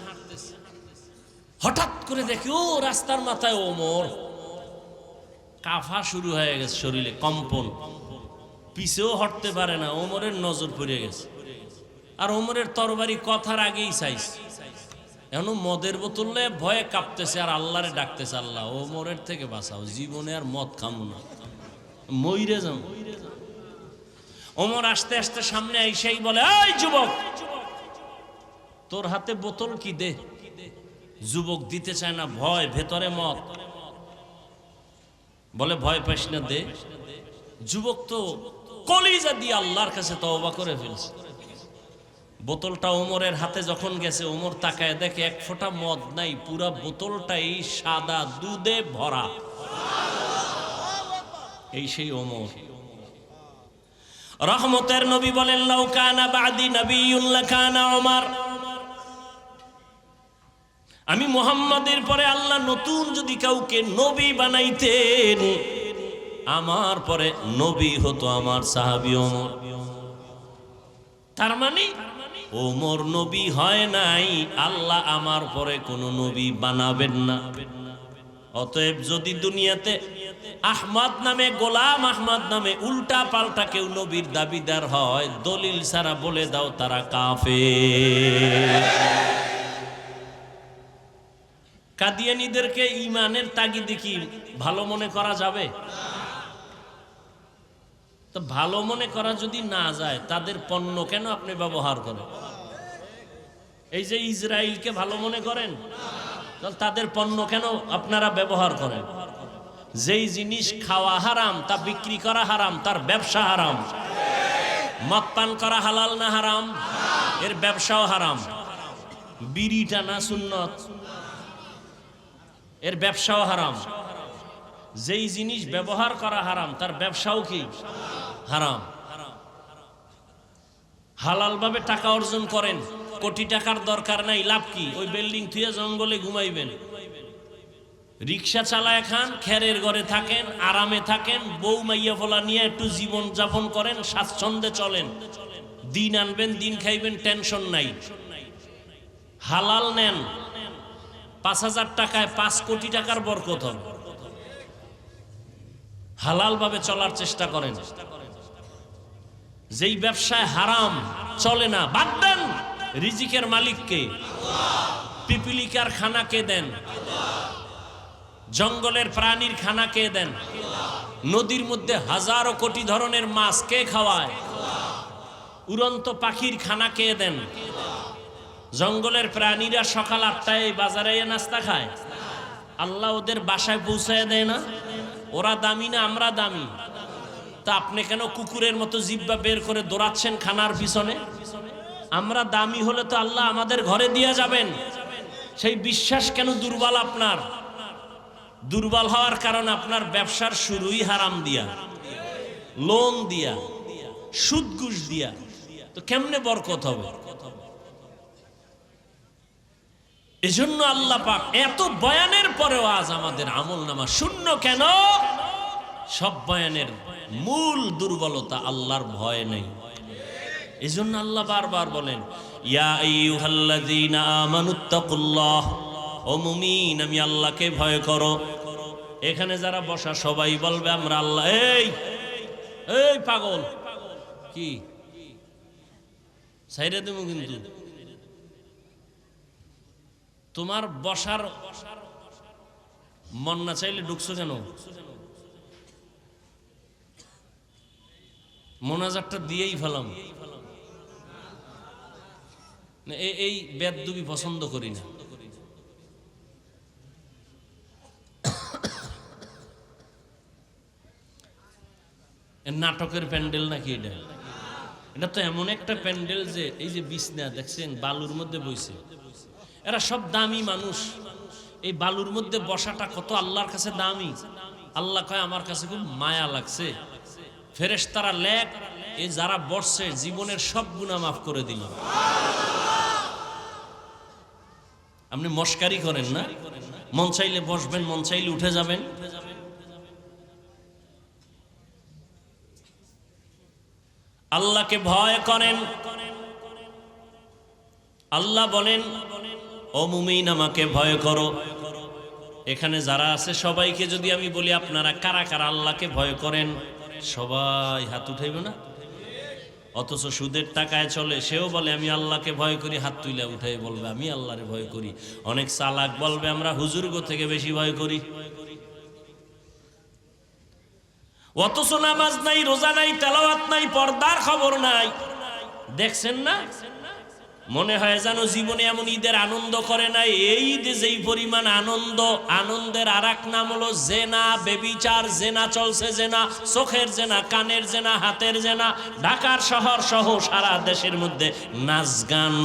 হঠাৎ করে দেখি ও রাস্তার মাথায় ওমর। কাফা শুরু হয়ে গেছে, শরীরে কম্পন, পিছেও হটতে পারে না। ওমরের নজর পড়ে গেছে, আর ওমরের তরবারি কথার আগেই চাইছে। এখন মদের বোতল ভয়ে কাঁপতেছে, আর আল্লাহরে ডাকতেছে, আল্লাহ ওমরের থেকে বাঁচাও, জীবনে আর মদ খামু না, মইরে যাও। ওমর আস্তে আস্তে সামনে আইসাই বলে, এই যুবক, তোর হাতে বোতল কি, দে। যুবক দিতে চায় না, ভয়, ভেতরে মদ। বলে ভয় পাইস না, দে। যুবক তো কলিজা দিয়ে আল্লাহর কাছে তওবা করে ফেলছে। বোতলটা ওমরের হাতে যখন গেছে, ওমর তাকায় দেখে এক ফোঁটা মদ নাই, পুরা বোতলটাই সাদা দুধে ভরা। এই সেই ওমর। রহমতের নবী বলেন, লাউ কানা বাদি নবিয়্যুন লাকানা ওমর। আমি মুহাম্মাদের পরে আল্লাহ নতুন যদি কাউকে নবী বানাইতেন, আমার পরে নবী হতো আমার সাহাবী ওমর। তার মানে ওমর নবী হয় নাই, আল্লাহ আমার পরে কোনো নবী বানাবেন না। অতএব যদি দুনিয়াতে আহমদ নামে, গোলাম আহমদ নামে উল্টা পাল্টা কেউ নবীর দাবিদার হয়, দলিল ছাড়া বলে দাও তারা কাফের। কাদিয়ানীদেরকে ঈমানের তাগিদে কি ভালো মনে করা যাবে? তো ভালো মনে করা যদি না যায়, তাদের পণ্য কেন আপনি ব্যবহার করেন? এই যে ইসরায়েলকে ভালো মনে করেন, তাদের পণ্য কেন আপনারা ব্যবহার করেন? যেই জিনিস খাওয়া হারাম তা বিক্রি করা হারাম, তার ব্যবসা হারাম। মদ পান করা হালাল না হারাম? এর ব্যবসাও হারাম। বিড়ি টানা সুন্নত, এর ব্যবসাও হারাম। যেই জিনিস ব্যবহার করা হারাম, তার ব্যবসাও কি হারাম। হালাল ভাবে টাকা অর্জন করেন, কোটি টাকার দরকার নাই, লাভ কি? ওই বিল্ডিং থুয়ে জঙ্গলে ঘুমাইবেন, রিক্সা চালায় খান, খেরের ঘরে থাকেন, আরামে থাকেন, বউ মাইয়া ফলা নিয়ে একটু জীবন যাপন করেন, স্বাচ্ছন্দ্যে চলেন, দিন আনবেন, দিন খাইবেন, টেনশন নাই। হালাল নেন, ৫,০০০ টাকায় ৫ কোটি টাকার বরকত হবে। হালাল ভাবে চলার চেষ্টা করেন। যেই ব্যবসায় হারাম চলে না, বাদ দেন। রিজিকের মালিককে, পিপিলিকার খানা কে দেন? জঙ্গলের প্রাণীর খানা কে দেন? নদীর মধ্যে হাজারো কোটি ধরনের মাছ কে খাওয়ায়? উড়ন্ত পাখির খানা কে দেন? জঙ্গলের প্রাণীরা সকাল ৮টায় বাজারে নাস্তা খায়, আল্লাহ ওদের বাসায় পৌঁছায় দেয় না? ওরা দামি না আমরা দামি? তা আপনি কেন কুকুরের মতো জিহ্বা বের করে দৌড়াচ্ছেন খানার পিছনে? আমরা দামি হলে তো আল্লাহ আমাদের ঘরে দিয়া যাবেন। সেই বিশ্বাস কেন দুর্বল আপনার? দুর্বল হওয়ার কারণ আপনার ব্যবসার শুরুই হারাম দিয়া, লোন দিয়া, সুদ ঘুষ দিয়া। তো কেমনে বরকত হবে? এজন্য আল্লাহ পাক এত বয়ানের পরেও আজ আমাদের আমল নামা শূন্য কেন? সব বয়ানের মূল দুর্বলতা আল্লাহর ভয় নেই। এজন্য আল্লাহ বারবার বলেন, ইয়া আইয়ুহাল্লাযীনা আমানুত্তাকুল্লাহ, ও মুমিন আমি আল্লাহকে ভয় করো। এখানে যারা বসা সবাই বলবে আমরা আল্লাহ। এই এই পাগল, কি ছাইরে দেবো কিন্তু। তোমার বসার মন না চাইলে ঢুকছো কেন? মোনাজাতটা দিয়েই ফেলাম। এই বেদবি পছন্দ করি না। নাটকের প্যান্ডেল নাকি এটা? এটা তো এমন একটা প্যান্ডেল যে এই যে বিছনা দেখছেন বালুর মধ্যে বইছে, এরা সব দামি মানুষ। এই বালুর মধ্যে বসাটা কত আল্লাহর কাছে দামি। আল্লাহ কয় আমার কাছে খুব মায়া লাগছে। ফেরেশতারা লেখ, এই যারা বসছে জীবনের সব গুনাহ মাফ করে দিল। আপনি মস্কারি করেন না? মন চাইলে বসবেন, মন চাইলে উঠে যাবেন। আল্লাহকে ভয় করেন। আল্লাহ বলেন, ও মুমিন আমাকে ভয় করো। এখানে যারা আছে সবাইকে যদি আমি বলি আপনারা কারা কারা আল্লাহকে ভয় করেন, সবাই হাত উঠাইবে না? অথচ সুদের টাকায় চলে, সেও বলে আমি আল্লাহকে ভয় করি, হাত তুলে উঠাই বলবে আমি আল্লাহরে ভয় করি। অনেক চালাক বলবে আমরা হুজুরগো থেকে বেশি ভয় করি। অথচ নামাজ নাই, রোজা নাই, তেলাওয়াত নাই, পর্দার খবর নাই। দেখছেন না? মনে হয় যেন জীবনে এমন ঈদের আনন্দ করে নাই। এই ঈদে যেই পরিমাণ আনন্দ, আনন্দের আর এক নাম হলো জেনা, বেবিচার। জেনা চলছে, জেনা, চোখের জেনা, কানের জেনা, হাতের জেনা। ঢাকার শহর সহ সারা দেশের মধ্যে নাচ গান।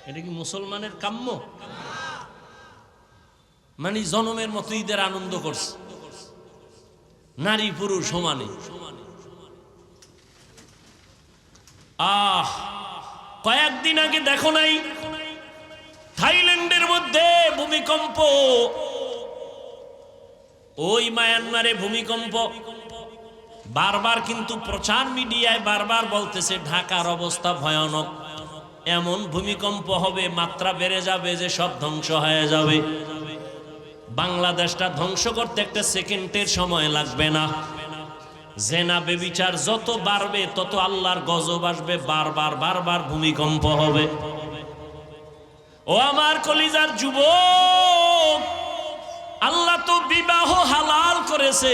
এটা কি মুসলমানের কাম্য? মানে জনমের মতো ঈদের আনন্দ করছে, নারী পুরুষ সমানে। কয়েকদিন আগে দেখো নাই থাইল্যান্ড মধ্যে ভূমিকম্প, ওই মায়ানমারে ভূমিকম্প বারবার, কিন্তু প্রচার মিডিয়ায় বারবার বলতেছে ঢাকার অবস্থা ভয়ানক, এমন ভূমিকম্প হবে, মাত্রা বেড়ে যাবে যে সব ধ্বংস হয়ে যাবে। বাংলাদেশটা ধ্বংস করতে একটা সেকেন্ডের সময় লাগবে না। জেনা বেবিচার যত বাড়বে তত আল্লাহর গজব আসবে, বারবার বারবার ভূমিকম্প হবে। ও আমার কলিজার যুবক, আল্লাহ তো বিবাহ হালাল করেছে,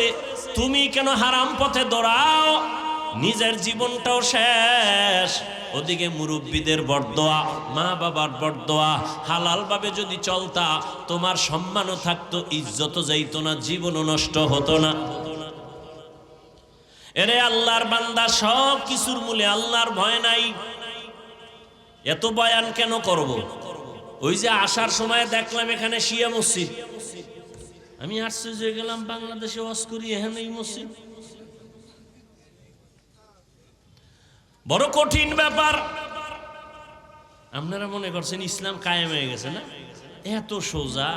তুমি কেন হারাম পথে দৌড়াও? নিজের জীবনটাও শেষ, ওদিকে মুরব্বীদের বরদোয়া, মা বাবার বরদোয়া। হালাল ভাবে যদি চলতা তোমার সম্মানও থাকতো, ইজ্জতও যাইতো না, জীবনও নষ্ট হতো না। এরে আল্লাহর বান্দা, সব কিছুর মূলে আল্লাহর ভয় নাই। এত বয়ান কেন করব? ওই যে আসার সময় দেখলাম এখানে শিয়া মসজিদ, আমি আশ্চর্য হয়ে গেলাম, বাংলাদেশে ওয়াজ করি এখানে এই মসজিদ। বড় কঠিন ব্যাপার। আপনারা মনে করছেন ইসলাম কায়েম হয়ে গেছে না? এত সোজা।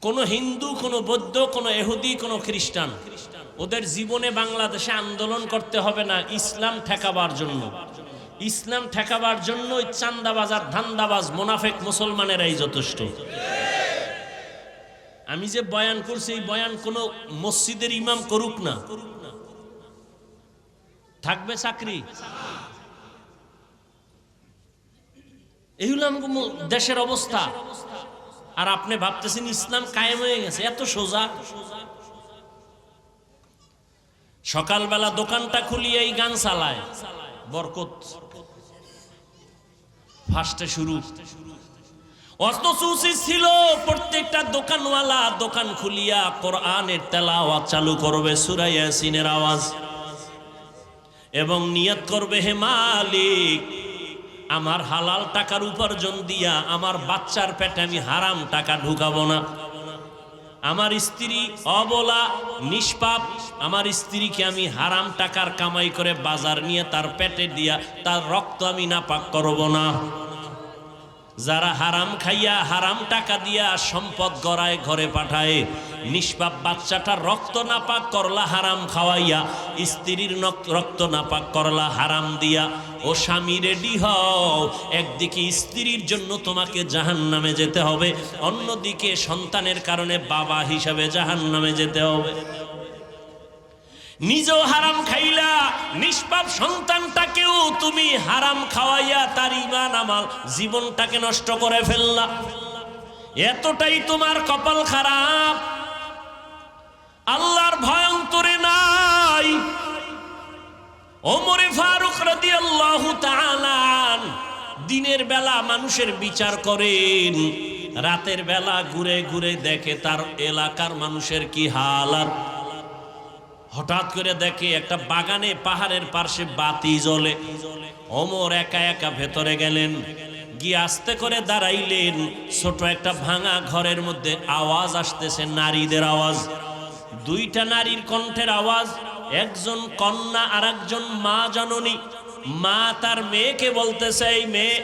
কোন হিন্দু, কোন বৌদ্ধ, কোন ইহুদি, কোন খ্রিস্টান, ওদের জীবনে বাংলাদেশে আন্দোলন করতে হবে না ইসলাম ঠেকাবার জন্য। ইসলাম ঠেকাবার জন্য ওই চান্দাবাজ আর ধান্দাবাজ মুনাফিক মুসলমানেরাই যথেষ্ট। আমি যে বয়ান করছি, এই বয়ান কোন মসজিদের ইমাম করুক না, থাকবে চাকরি। এই হলো দেশের অবস্থা। আর আপনি ভাবতেছেন ইসলাম কায়েম হয়ে গেছে, এত সোজা। সকালবেলা দোকানটা খুলিয়ে এই গান চালায়, বরকত ফার্স্টে শুরু। অথচ উচিত ছিল প্রত্যেকটা দোকানওয়ালা দোকান খুলিয়া কোরআনের তেলাওয়াত চালু করবে, সূরা ইয়াসিনের আওয়াজ, এবং নিয়ত করবে, হে মালিক, আমার হালাল টাকার উপার্জন দিয়া আমার বাচ্চার পেটে আমি হারাম টাকা ঢুকাবো না। আমার স্ত্রী অবলা নিষ্পাপ, আমার স্ত্রীকে আমি হারাম টাকার কামাই করে বাজার নিয়ে তার পেটে দিয়া তার রক্ত আমি নাপাক করব না। যারা হারাম খাইয়া হারাম টাকা দিয়া সম্পদ গড়ায় ঘরে পাঠায়, নিষ্পাপ বাচ্চাটার রক্ত নাপাক করলা হারাম খাওয়াইয়া, স্ত্রীর রক্ত নাপাক করলা হারাম দিয়া। ও স্বামী রেডি হও, একদিকে স্ত্রীর জন্য তোমাকে জাহান্নামে যেতে হবে, অন্যদিকে সন্তানের কারণে বাবা হিসাবে জাহান্নামে যেতে হবে। নিজেও হারাম খাইলা, নিষ্পাপ সন্তানটাকেও তুমি হারাম খাওয়াইয়া তার ঈমান আমল জীবনটাকে নষ্ট করে ফেললা। এতটাই তোমার কপাল খারাপ, আল্লাহর ভয় অন্তরে নাই। ওমরে ফারুক রাদিয়াল্লাহু তাআলা দিনের বেলা মানুষের বিচার করেন, রাতের বেলা ঘুরে ঘুরে দেখে তার এলাকার মানুষের কি হালাত। হঠাৎ করে দেখে একটা বাগানে পাহাড়ের পাশে বাতি জ্বলে। ওমর একা একা ভেতরে গেলেন, গিয়ে আস্তে করে দাঁড়াইলেন। ছোট একটা ভাঙা ঘরের মধ্যে আওয়াজ আসতেছে, নারীদের আওয়াজ, দুইটা নারীর কণ্ঠের আওয়াজ। একজন কন্যা আর একজন মা জননী। মা তার মেয়েকে বলতেছে, এই মেয়ে,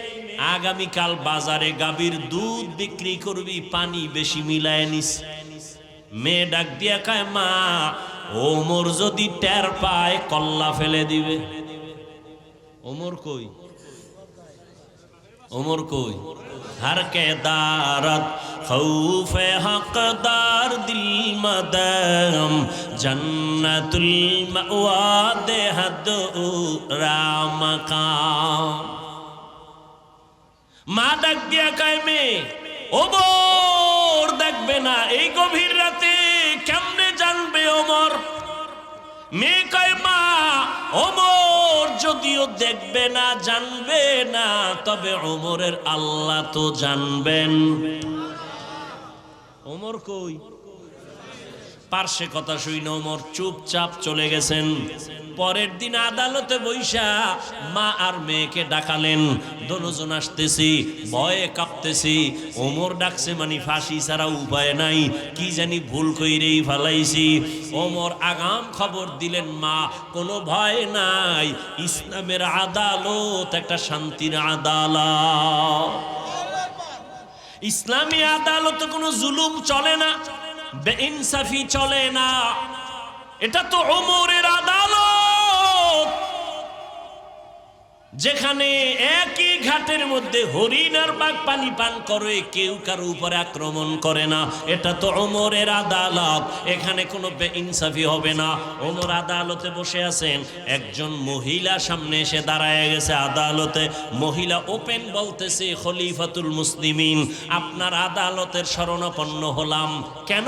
আগামীকাল বাজারে গাভীর দুধ বিক্রি করবি, পানি বেশি মিলায় নিস। মেয়ে ডাক দিয়া কয়, মা, ওমর যদি টের পায় কল্লা ফেলে দিবে। ওমর কই? ওমর কই? हर के दारत खौफ हकदार दिल मदम जन्नतुल मअवा देहद राम काम মা ডাক দিয়া কয়, মেয়ে, ওমর দেখবে না এই গভীর রাতে, কেমনে জানবে ওমর? মেয়ে কয়, মা, ওমর যদিও দেখবে না, জানবে না, তবে ওমরের আল্লাহ তো জানবেন। ওমর কই? পার্শ্বে কথা শুই না, ওমর চুপচাপ চলে গেছেন। পরের দিন আদালতে বৈশা মা আর মেয়েকে ডাকালেন। দুজন আসতেছি, ভয়ে কাঁপতেছি। ওমর ডাকছে মানে ফাঁসি ছাড়া উপায় নাই, কি জানি ভুল কইরেই ফালাইছি। ওমর আগাম খবর দিলেন, মা, কোনো ভয় নাই, ইসলামের আদালত একটা শান্তির আদালত। ইসলামী আদালতে কোনো জুলুম চলে না, বেইনসাফি চলে না। এটা তো ওমরের আদালত, যেখানে একই ঘাটের মধ্যে হরিণ আর বাঘ পানি পান করে, কেউ কারো উপরে আক্রমণ করে না। এটা তো ওমরের আদালত, এখানে কোনো বেইনসাফি হবে না। ওমর আদালতে বসে আছেন, একজন মহিলা সামনে এসে দাঁড়ায় গেছে আদালতে। মহিলা ওপেন বলতেছে, খলিফাতুল মুসলিমিন, আপনার আদালতের শরণাপন্ন হলাম। কেন?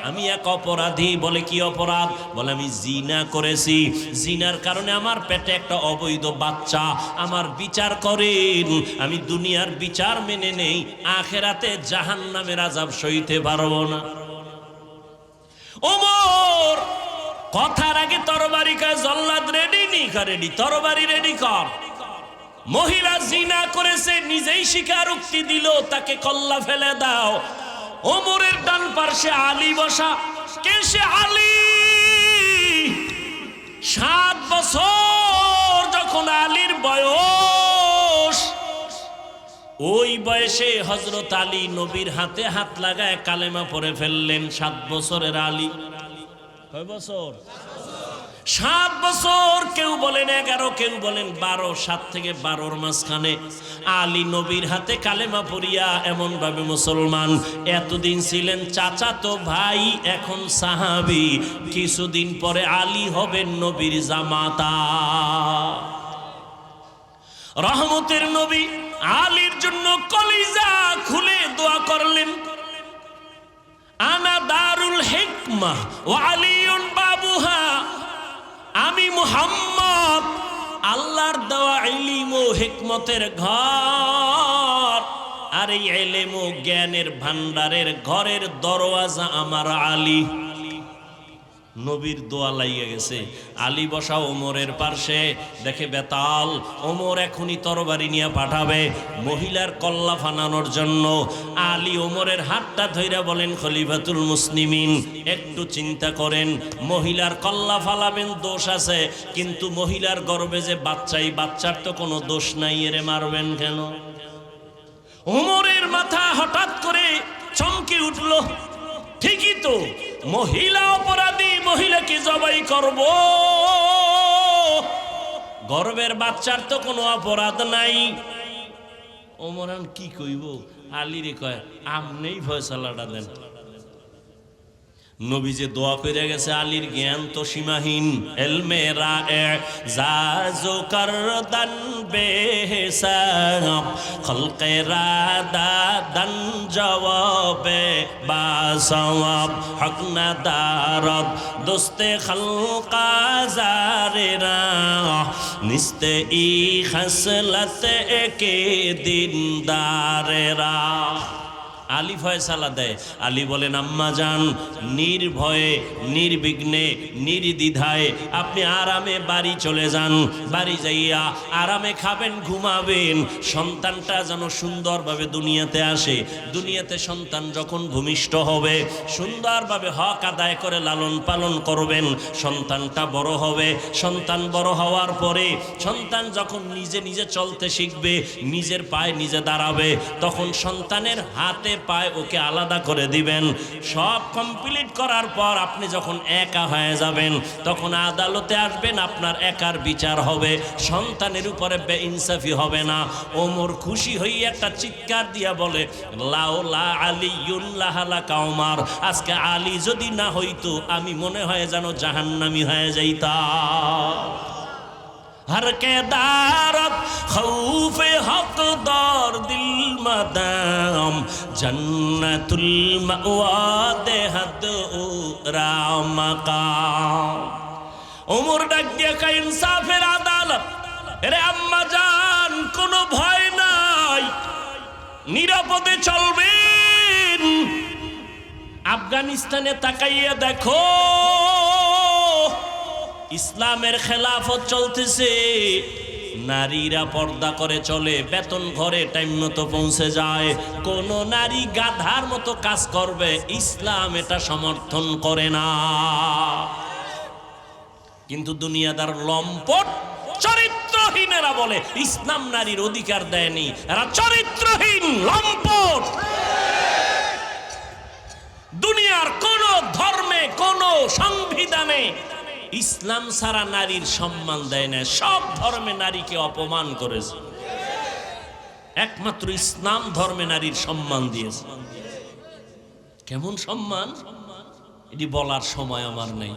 আমি এক অপরাধী। বলে কি অপরাধ? বলে আমি জিনা করেছি, জিনার কারণে আমার পেটে একটা অবৈধ বাচ্চা। আমার বিচার করেন, আমি দুনিয়ার বিচার মেনে নেই, আখেরাতে জাহান্নামের আযাব সইতে পারবো না। ওমর কথার আগে তরবারি কয়, জল্লাদ রেডি নি? রেডি, তরবারি রেডি কর। মহিলা জিনা করেছে, নিজেই স্বীকারোক্তি দিল, তাকে কল্লা ফেলে দাও। ওমরের ডান পার্শ্বে আলী বসা। কে সে? আলী। 7 বছর যখন আলীর বয়স, ওই বয়সে হযরত আলী নবীর হাতে হাত লাগায় কালেমা পড়ে ফেললেন। 7 বছরের আলী। কয় বছর? 7 বছর। কেউ বলেন 11, কেউ বলেন 12। 7 থেকে 12-র মাঝখানে আলী নবীর হাতে কালেমা পড়িয়া এমন ভাবে মুসলমান। এতদিন ছিলেন চাচাতো ভাই, এখন সাহাবী। কিছুদিন পরে আলী হবেন নবীর জামাতা। রহমতের নবী আলীর জন্য কলিজা খুলে দোয়া করলেন, আনা দারুল হিকমা ওয়া আলীউন বাবুহা। আমি মুহাম্মদ আল্লাহর দেওয়া ইলম ও হিকমতের ঘর, আর এই ইলম ও জ্ঞানের ভান্ডারের ঘরের দরওয়াজা আমার আলী। নবীর দোয়া লাইয়া গেছে। আলী বসা ওমরের পার্শ্বে, দেখে বেতাল। ওমর এখনই তরবারি নিয়ে পাঠাবে মহিলার কল্লা ফানানোর জন্য। আলী ওমরের হাতটা ধইরা বলেন, খলিফাতুল মুসলিমিন, একটু চিন্তা করেন, মহিলার কল্লা ফালাবেন, দোষ আছে, কিন্তু মহিলার গর্ভে যে বাচ্চাই, বাচ্চার তো কোনো দোষ নাই, এরে মারবেন কেন? ওমরের মাথা হঠাৎ করে চমকে উঠল। ঠিকই তো, মহিলা অপরাধী, মহিলাকে জবাই করব, গর্ভের বাচ্চার তো কোনো অপরাধ নাই। ওমর কি কইব? আলীরে কয়, আপনিই ফয়সালাটা দেন। নবী যে দোয়া করে গেছে, আলীর জ্ঞান তো সীমাহীন। এলমে রায়ে জাজো করদান বেহিসাব, খলকে রাদা দান জওয়াবে বাসওয়াব, হক না দারদ দোস্তে খলকা জারেরা, নিস্তে ই খসলত একে দিনদারেরা। আলী ফয়সালা দেয়। আলী বলেন, আম্মা জান, নির্ভয়ে, নির্বিঘ্নে, নির্দ্বিধায় আপনি আরামে বাড়ি চলে যান। বাড়ি যাইয়া আরামে খাবেন, ঘুমাবেন। সন্তানটা যেন সুন্দরভাবে দুনিয়াতে আসে। দুনিয়াতে সন্তান যখন ভূমিষ্ঠ হবে, সুন্দরভাবে হক আদায় করে লালন পালন করবেন। সন্তানটা বড় হবে। সন্তান বড় হওয়ার পরে সন্তান যখন নিজে নিজে চলতে শিখবে, নিজের পায়ে নিজে দাঁড়াবে, তখন সন্তানের হাতে পায় ওকে আলাদা করে দিবেন। সব কমপ্লিট করার পর আপনি যখন একা হয়ে যাবেন, তখন আদালতে আসবেন, আপনার একার বিচার হবে, সন্তানের উপরে বেইনসাফি হবে না। ওমর খুশি হয়ে একটা চিৎকার দিয়া বলে, লাউলা আলিয়ুন লাহালাকা ওমর, আজকে আলী যদি না হইতো আমি মনে হয় যেন জাহান্নামী হয়ে যাইতাম। हर के दारत खौफे हकदार दिल मदाम जन्नतुल मअवा देहद रामकाम। उमर डाक दिया का इंसाफेर आदालत। এরে আম্মা জান, কোনো ভয় নাই, নিরাপদে চলবেন। আফগানিস্তানে তাকাইয়া দেখো, ইসলামের খেলাফত চলতেছে। নারীরা পর্দা করে চলে, বেতন ঘরে টাইম মতো পৌঁছে যায়। কোন নারী গাধার মতো কাজ করবে, ইসলাম এটা সমর্থন করে না। কিন্তু দুনিয়াদার লম্পট চরিত্রহীনেরা বলে ইসলাম নারীর অধিকার দেয়নি। এরা চরিত্রহীন, লম্পট। দুনিয়ার কোন ধর্মে, কোন সংবিধানে ইসলাম ছাড়া নারীর সম্মান দেয় না। সব ধর্মে নারীকে অপমান করেছে, একমাত্র ইসলাম ধর্মে নারীর সম্মান দিয়েছে। কেমন সম্মান এটি বলার সময় আমার নেই।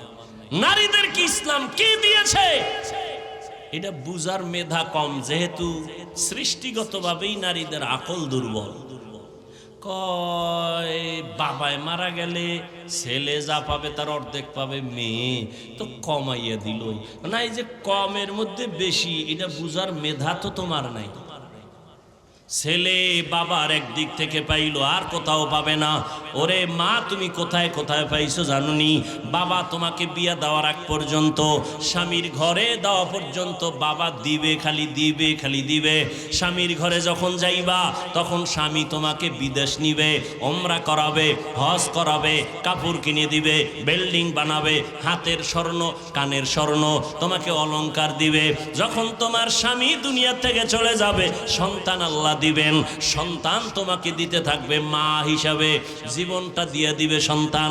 নারীদেরকে ইসলাম কি দিয়েছে এটা বুঝার মেধা কম, যেহেতু সৃষ্টিগতভাবেই নারীদের আকল দুর্বল। কয় বাবায় মারা গেলে ছেলে যা পাবে তার অর্ধেক পাবে মেয়ে, তো কমাইয়া দিল না। এই যে কমের মধ্যে বেশি, এটা বুঝার মেধা তো তোমার নাই। ছেলে বাবার একদিক থেকে পাইলো, আর কোথাও পাবে না। ওরে মা, তুমি কোথায় কোথায় পাইছো জানুনি? বাবা তোমাকে বিয়া দেওয়ার আগ পর্যন্ত, স্বামীর ঘরে দেওয়া পর্যন্ত বাবা দিবে, খালি দিবে, খালি দিবে। স্বামীর ঘরে যখন যাইবা তখন স্বামী তোমাকে বিদেশ নিবে, ওমরা করাবে, হজ করাবে, কাপড় কিনে দিবে, বিল্ডিং বানাবে, হাতের স্বর্ণ কানের স্বর্ণ, তোমাকে অলংকার দিবে। যখন তোমার স্বামী দুনিয়া থেকে চলে যাবে, সন্তান আল্লাহ দিবেন, সন্তান তোমাকে দিতে থাকবে মা হিসাবে, জীবনটা দিয়ে দিবে সন্তান।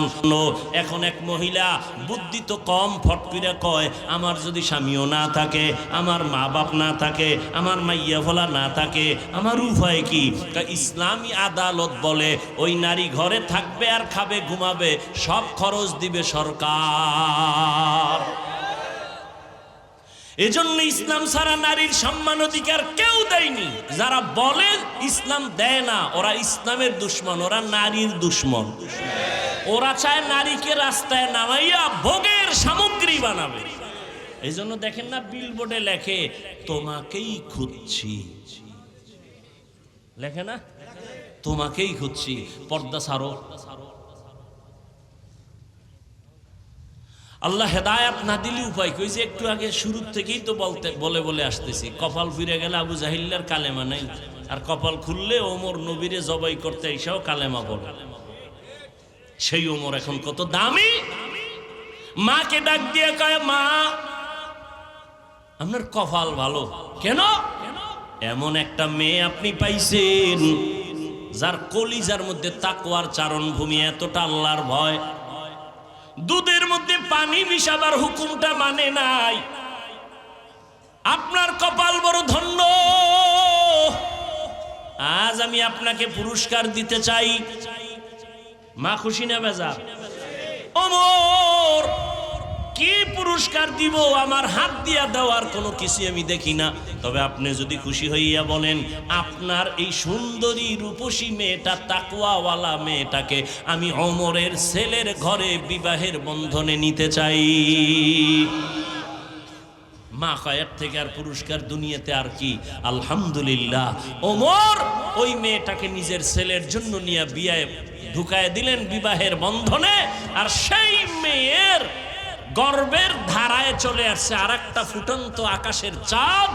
এখন এক মহিলা বুদ্ধি তো কম, ফট করে কয় আমার যদি স্বামীও না থাকে, আমার মা বাপ না থাকে, আমার মাইয়া ফলা না থাকে, আমার উপায় কি? ইসলামী আদালত বলে ওই নারী ঘরে থাকবে আর খাবে ঘুমাবে, সব খরচ দিবে সরকার। এজন্য ইসলাম ছাড়া নারীর সম্মান অধিকার কেউ দেয়নি। যারা বলে ইসলাম দেয় না, ওরা ইসলামের দুশ্মন, ওরা নারীর দুশ্মন। ওরা চায় নারীকে রাস্তায় নামাইয়া ভোগের সামগ্রী বানাবে। এই জন্য দেখেন না বিলবোর্ডে লেখে তোমাকেই খুঁজছি, লেখে না তোমাকেই খুঁজছি, পর্দা ছাড়ো। আল্লাহ হেদায়াত না দিলে উপায় কই? যে একটু আগে শুরুর থেকেই তো বলে আসতেছি, কপাল ফিরে গেলে আবু জাহিল্লার কালেমা নাই, আর কপাল খুললে ওমর নবীরে জবাই করতে এসেও কালেমা বলে। সেই ওমর এখন কত দামি। মাকে ডাক দিয়ে কয় মা আপনার কপাল ভালো। কেন? এমন একটা মেয়ে আপনি পাইছেন যার কলিজার মধ্যে তাকওয়ার চারণ ভূমি, এতটা আল্লাহর ভয়, দুধের মধ্যে পানি মিশাবার হুকুমটা মানে নাই। আপনার কপাল বড় ধন্য। আজ আমি আপনাকে পুরস্কার দিতে চাই। মা খুশি না বেজা? ওমর কি পুরস্কার দিব? আমার হাত দিয়া দেওয়ার কোনো কিছু আমি দেখি না। তবে আপনি যদি খুশি হইয়া বলেন আপনার এই সুন্দরী রূপসী মেয়েটা, তাকওয়াওয়ালা মেয়েটাকে আমি ওমরের ছেলের ঘরে বিবাহের বন্ধনে নিতে চাই। মা কয়ের থেকে আর পুরস্কার দুনিয়াতে আর কি? আলহামদুলিল্লাহ। ওমর ওই মেয়েটাকে নিজের ছেলের জন্য নিয়ে বিয়ে ঢুকায় দিলেন বিবাহের বন্ধনে। আর সেই মেয়ের গর্বের ধারায় চলে আসছে আর একটা ফুটন্ত আকাশের চাঁদ,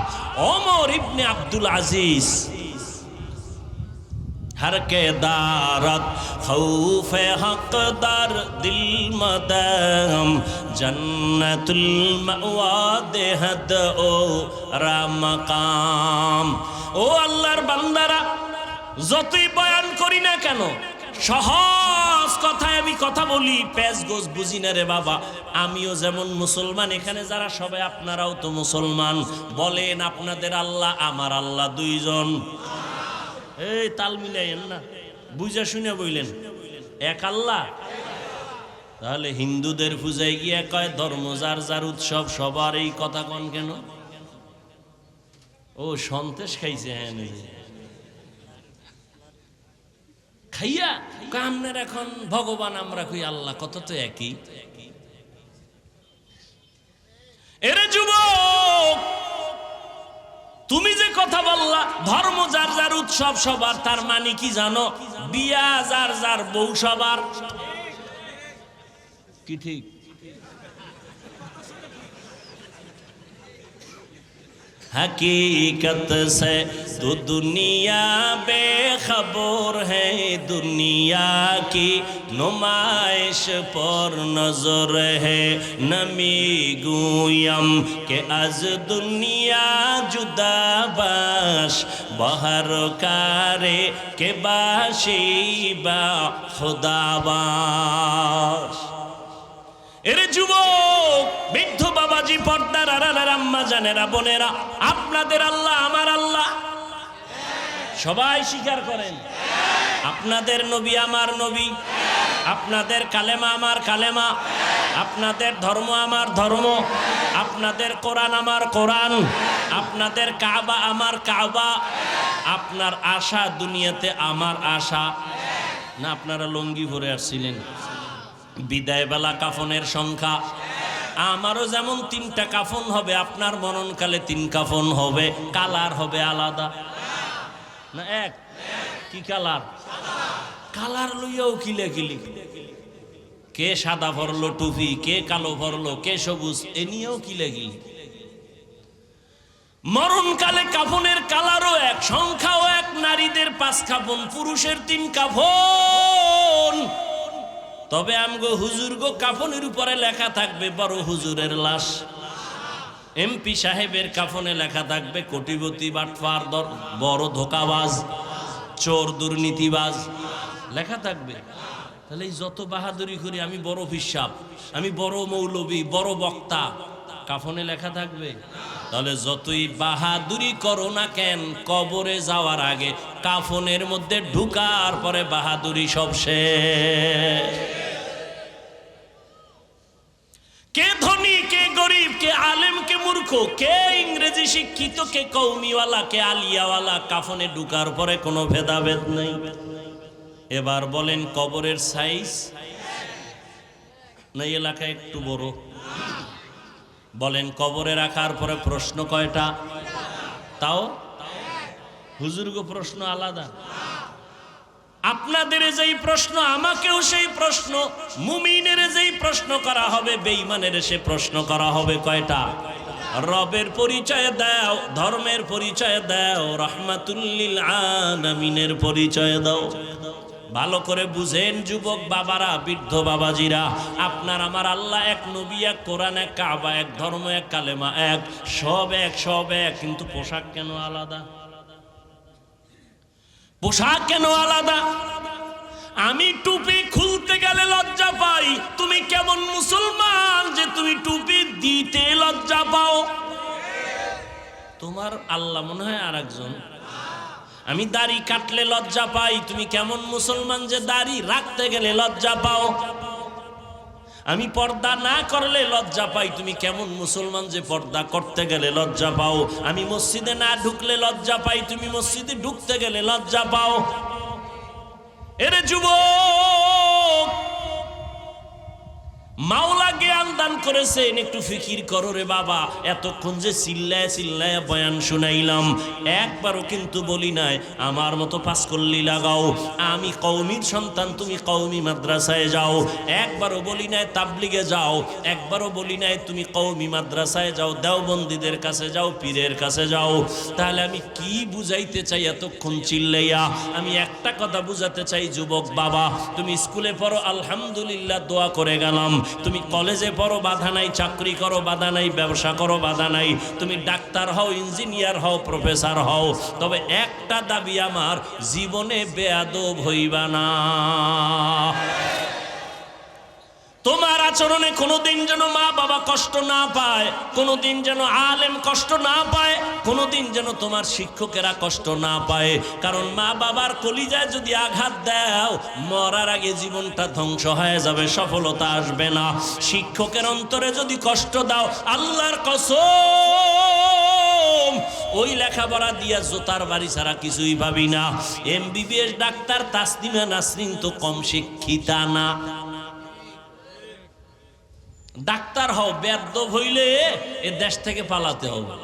ওমর ইবনে আব্দুল আজিজ। हर के दारत खौफे हकदार दिल मदम जन्नतुल मावा देहद ओ रामकाम। ও আল্লাহর বান্দারা, যতই বয়ান করি না কেন, সহজ কথায় আমি কথা বলি, পেঁচ গোছ বুঝি না রে বাবা। আমিও যেমন মুসলমান, এখানে যারা সবাই আপনারাও তো মুসলমান। বলেন আপনাদের আল্লাহ আমার আল্লাহ দুইজন? এই তাল মিলাইয়েন না, বুঝা শুনে বললেন এক আল্লাহ। তাহলে হিন্দুদের পূজায় গিয়ে কয় ধর্ম যার যার উৎসব, সবার এই কথা কন কেন? ও সন্তেষ খাইছে, হ্যাঁ খাইয়া কামনের এখন ভগবান আমরা কই আল্লাহ, কত তো একই। এরে যুবক, তুমি যে কথা বললা ধর্ম যার যার উৎসব সবার, তার মানে কি জানো? বিয়া যার যার বউ সবার। কি ঠিক? हकीकत से तो दुनिया बेखबर है, दुनिया की नुमाइश पर नजर है। नमी गुयम के अज दुनिया जुदा बाश, बहर कारे के बाशी बा खुदाबाश। এর যুবক বৃদ্ধ বাবাজি, পর্দার আড়ালের আম্মা জানেরা, বোনেরা, আপনাদের আল্লাহ আমার আল্লাহ সবাই স্বীকার করেন। আপনাদের নবী আমার নবী, আপনাদের কালেমা আমার কালেমা, আপনাদের ধর্ম আমার ধর্ম, আপনাদের কোরআন আমার কোরআন, আপনাদের কাবা আমার কাবা, আপনার আশা দুনিয়াতে আমার আশা না। আপনারা লঙ্গি ভরে আসছিলেন। বিদায় বেলা কাফনের সংখ্যা আমারও যেমন 3টা কাফন হবে, আপনার মরণকালে 3 কাফন হবে। কালার হবে আলাদা না এক? কি কালার? কালার লইয়াও কিলাকিলি, কে সাদা ভরলো টুপি, কে কালো ভরলো, কে সবুজ, এ নিয়েও কিলাকিলি। মরণকালে কাফনের কালারও এক, সংখ্যাও এক। নারীদের 5 কাফন, পুরুষের 3 কাফন। তবে আমগো হুজুর গো কাফনের উপরে লেখা থাকবে বড় হুজুরের লাশ। এমপি সাহেবের কাফনে লেখা থাকবে কোটিপতি, বাটফার, বড় ধোকাবাজ, চোর, দুর্নীতিবাজ লেখা থাকবে। তাহলে এই যত বাহাদুরি করি, আমি বড় হিসাব, আমি বড় মৌলবী, বড় বক্তা, কাফনে লেখা থাকবে? তাহলে যতই বাহাদুরি করো না কেন, কবরে যাওয়ার আগে কাফনের মধ্যে ঢুকার পরে বাহাদুরি সব শেষ। কে ধনী, কে গরিব, কে আলেম, কে মূর্খ, কে ইংরেজি শিক্ষিত, কে কৌমিওয়ালা, কে আলিয়াওয়ালা, কাফনে ঢুকার পরে কোনো ভেদাভেদ নেই। এবার বলেন কবরের সাইজ না এলাকা একটু বড়? বলেন কবরে রাখার পরে প্রশ্ন কয়টা? তাও হুজুরগো প্রশ্ন আলাদা। আপনাদের যেই প্রশ্ন, আমাকেও সেই প্রশ্ন। মুমিনের যেই প্রশ্ন করা হবে, বেঈমানের সে প্রশ্ন করা হবে। কয়টা? রবের পরিচয় দাও, ধর্মের পরিচয় দাও, রাহমাতুল লিল আলামিনের পরিচয় দাও। ভালো করে বুঝেন যুবক বাবারা, বৃদ্ধ বাবাজিরা, আপনার আমার আল্লাহ এক, নবী এক, কোরআন এক, কাবা এক, ধর্ম এক, কালেমা এক, সব এক, সব এক। কিন্তু পোশাক কেন আলাদা? পোশাক কেন আলাদা? আমি টুপি খুলতে গেলে লজ্জা পাই, তুমি কেমন মুসলমান যে তুমি টুপি দিতে লজ্জা পাও? তোমার আল্লাহ মনে হয় আর একজন। আমি দাড়ি কাটলে লজ্জা পাই, তুমি কেমন মুসলমান যে দাড়ি রাখতে গেলে লজ্জা পাও? আমি পর্দা না করলে লজ্জা পাই, তুমি কেমন মুসলমান যে পর্দা করতে গেলে লজ্জা পাও? আমি মসজিদে না ঢুকলে লজ্জা পাই, তুমি মসজিদে ঢুকতে গেলে লজ্জা পাও। এরে যুবক, মাওলা জ্ঞান দান করেছেন, একটু ফিকির করো রে বাবা। এতক্ষণ যে চিল্লায় চিল্লায় বয়ান শুনাইলাম, একবারও কিন্তু বলি নাই আমার মতো পাঁচকল্লি লাগাও, আমি কওমির সন্তান, তুমি কওমি মাদ্রাসায় যাও। একবারও বলি নাই তাবলিগে যাও, একবারও বলি নাই তুমি কওমি মাদ্রাসায় যাও, দেওবন্দীদের কাছে যাও, পীরের কাছে যাও। তাহলে আমি কি বুঝাইতে চাই এতক্ষণ চিল্লাইয়া? আমি একটা কথা বুঝাতে চাই যুবক বাবা, তুমি স্কুলে পড়ো আলহামদুলিল্লাহ, দোয়া করে গেলাম। তুমি কলেজে পড়ো, বাধা নাই, চাকরি করো, বাধা নাই, ব্যবসা করো, বাধা নাই, তুমি ডাক্তার হও, ইঞ্জিনিয়ার হও, প্রফেসর হও। তবে একটা দাবি আমার, জীবনে বেয়াদব হইবা না। তোমার আচরণে কোনোদিন যেন মা বাবা কষ্ট না পায়, কোনোদিন যেন আলেম কষ্ট না পায়, কোনোদিন যেন তোমার শিক্ষকেরা কষ্ট না পায়। কারণ মা বাবার কলিজায় যদি আঘাত দাও, মরার আগে জীবনটা ধ্বংস হয়ে যাবে, সফলতা আসবে না। শিক্ষকের অন্তরে যদি কষ্ট দাও, আল্লাহর কসম, ওই লেখাপড়া দিয়া জোতার বাড়ি ছাড়া কিছুই ভাবি না। MBBS ডাক্তার তাসনিমা নাসরিন তো কম শিক্ষিতা না। ডাক্তার হও, বেয়াদব হইলে এ দেশ থেকে পালাতে হবে।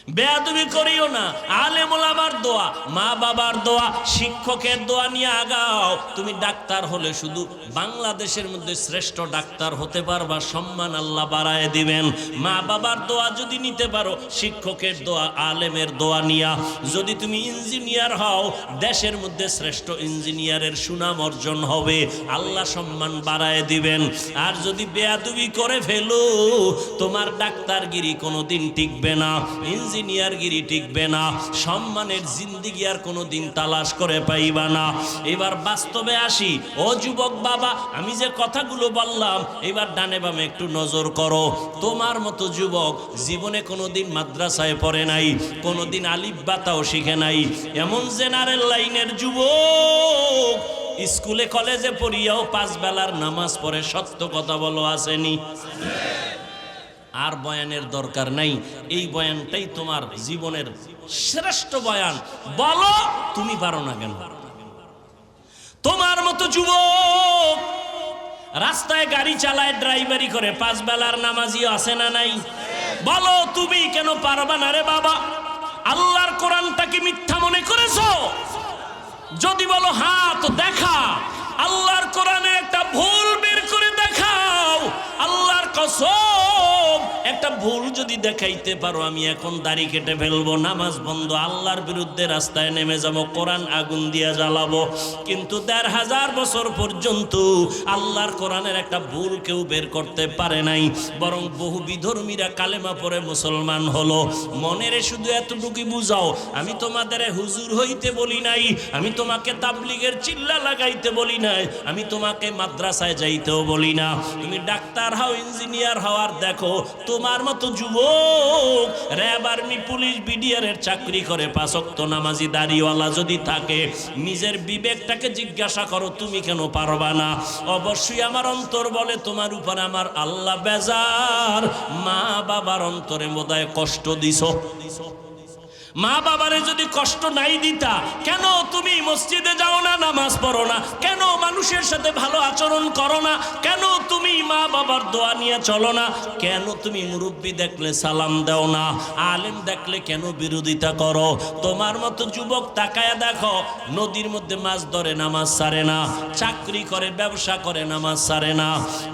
বেয়াদবি করিও না। আলেম ওলামার দোয়া, মা বাবার দোয়া, শিক্ষকের দোয়া নিয়ে আগাও। তুমি ডাক্তার হলে শুধু বাংলাদেশের মধ্যে শ্রেষ্ঠ ডাক্তার হতে পারবা, সম্মান আল্লাহ বাড়ায় দিবেন। মা বাবার দোয়া যদি নিতে পারো, শিক্ষকের দোয়া, আলেমের দোয়া নিয়া যদি তুমি ইঞ্জিনিয়ার হও, দেশের মধ্যে শ্রেষ্ঠ ইঞ্জিনিয়ারের সুনাম অর্জন হবে, আল্লাহ সম্মান বাড়ায় দিবেন। আর যদি বেয়াদবি করে ফেলো, তোমার ডাক্তারগিরি কোনোদিন টিকবে না, ইঞ্জিনিয়ারগিরি টিকবে না, সম্মানের জিন্দিগি আর কোনোদিন তালাশ করে পাইবা না। এবার বাস্তবে আসি। ও যুবক বাবা, আমি যে কথাগুলো বললাম, এবার ডানে বামে একটু নজর করো। তোমার মতো যুবক জীবনে কোনোদিন মাদ্রাসায় পড়ে নাই, কোনোদিন আলিফ বাতাও শিখে নাই, এমন জেনারেল লাইনের যুবক স্কুলে কলেজে পড়িয়াও 5 বেলার নামাজ পড়ে, সত্য কথা বলো আসেনি? আর বয়ানের দরকার নাই, এই বয়ানটাই তোমার জীবনের শ্রেষ্ঠ বয়ান। বলো তুমি পারো না কেন? তোমার মতো যুবক রাস্তায় গাড়ি চালায়, ড্রাইভারি করে, 5 বেলার নামাজিও আছে না নাই? বলো তুমি কেন পারবা না রে বাবা? আল্লাহর কোরআনটা কি মিথ্যা মনে করেছো? যদি বলো হ্যাঁ, তো দেখা আল্লাহর কোরআনে একটা ভুল বের করে দেখাও। আল্লাহর কসম, একটা ভুল যদি দেখাইতে পারো, আমি এখন দাড়ি কেটে ফেলবো, নামাজ বন্ধ, আল্লাহর বিরুদ্ধে রাস্তায় নেমে যাব, কোরআন আগুন দিয়া জ্বালাবো। কিন্তু 1500 বছর পর্যন্ত আল্লাহর কোরআনের একটা ভুল কেউ বের করতে পারে নাই, বরং বহু বিধর্মীরা কালেমা পড়ে মুসলমান হলো। মনের শুধু এতটুকু বুঝাও, আমি তোমাদের হুজুর হইতে বলি নাই, আমি তোমাকে তাবলিগের চিল্লা লাগাইতে বলি নাই, আমি তোমাকে মাদ্রাসায় যাইতেও বলি না। তুমি ডাক্তার হও, ইঞ্জিনিয়ার হওয়ার দেখো, তোমার মতো যুবক র্যাব, আর্মি, পুলিশ, বিডিআর এর চাকরি করে, 5 ওয়াক্ত নামাজি দাড়িওয়ালা যদি থাকে, নিজের বিবেকটাকে জিজ্ঞাসা করো, তুমি কেন পারবা না? অবশ্যই আমার অন্তর বলে তোমার উপর আমার আল্লাহ বেজার। মা বাবার অন্তরে বোধহয় কষ্ট দিছো। মা বাবারে যদি কষ্ট নাই দিতা, কেন তুমি মসজিদে যাও না, নামাজ পড়ো না? কেন মানুষের সাথে ভালো আচরণ করো না? কেন তুমি মা বাবার দোয়া নিয়ে চলো না? কেন তুমি মুরব্বি দেখলে সালাম দাও না? আলেম দেখলে কেন বিরোধিতা করো? তোমার মতো যুবক তাকায়া দেখো, নদীর মধ্যে মাছ ধরে, নামাজ ছাড়ে না, চাকরি করে, ব্যবসা করে, নামাজ ছাড়ে না।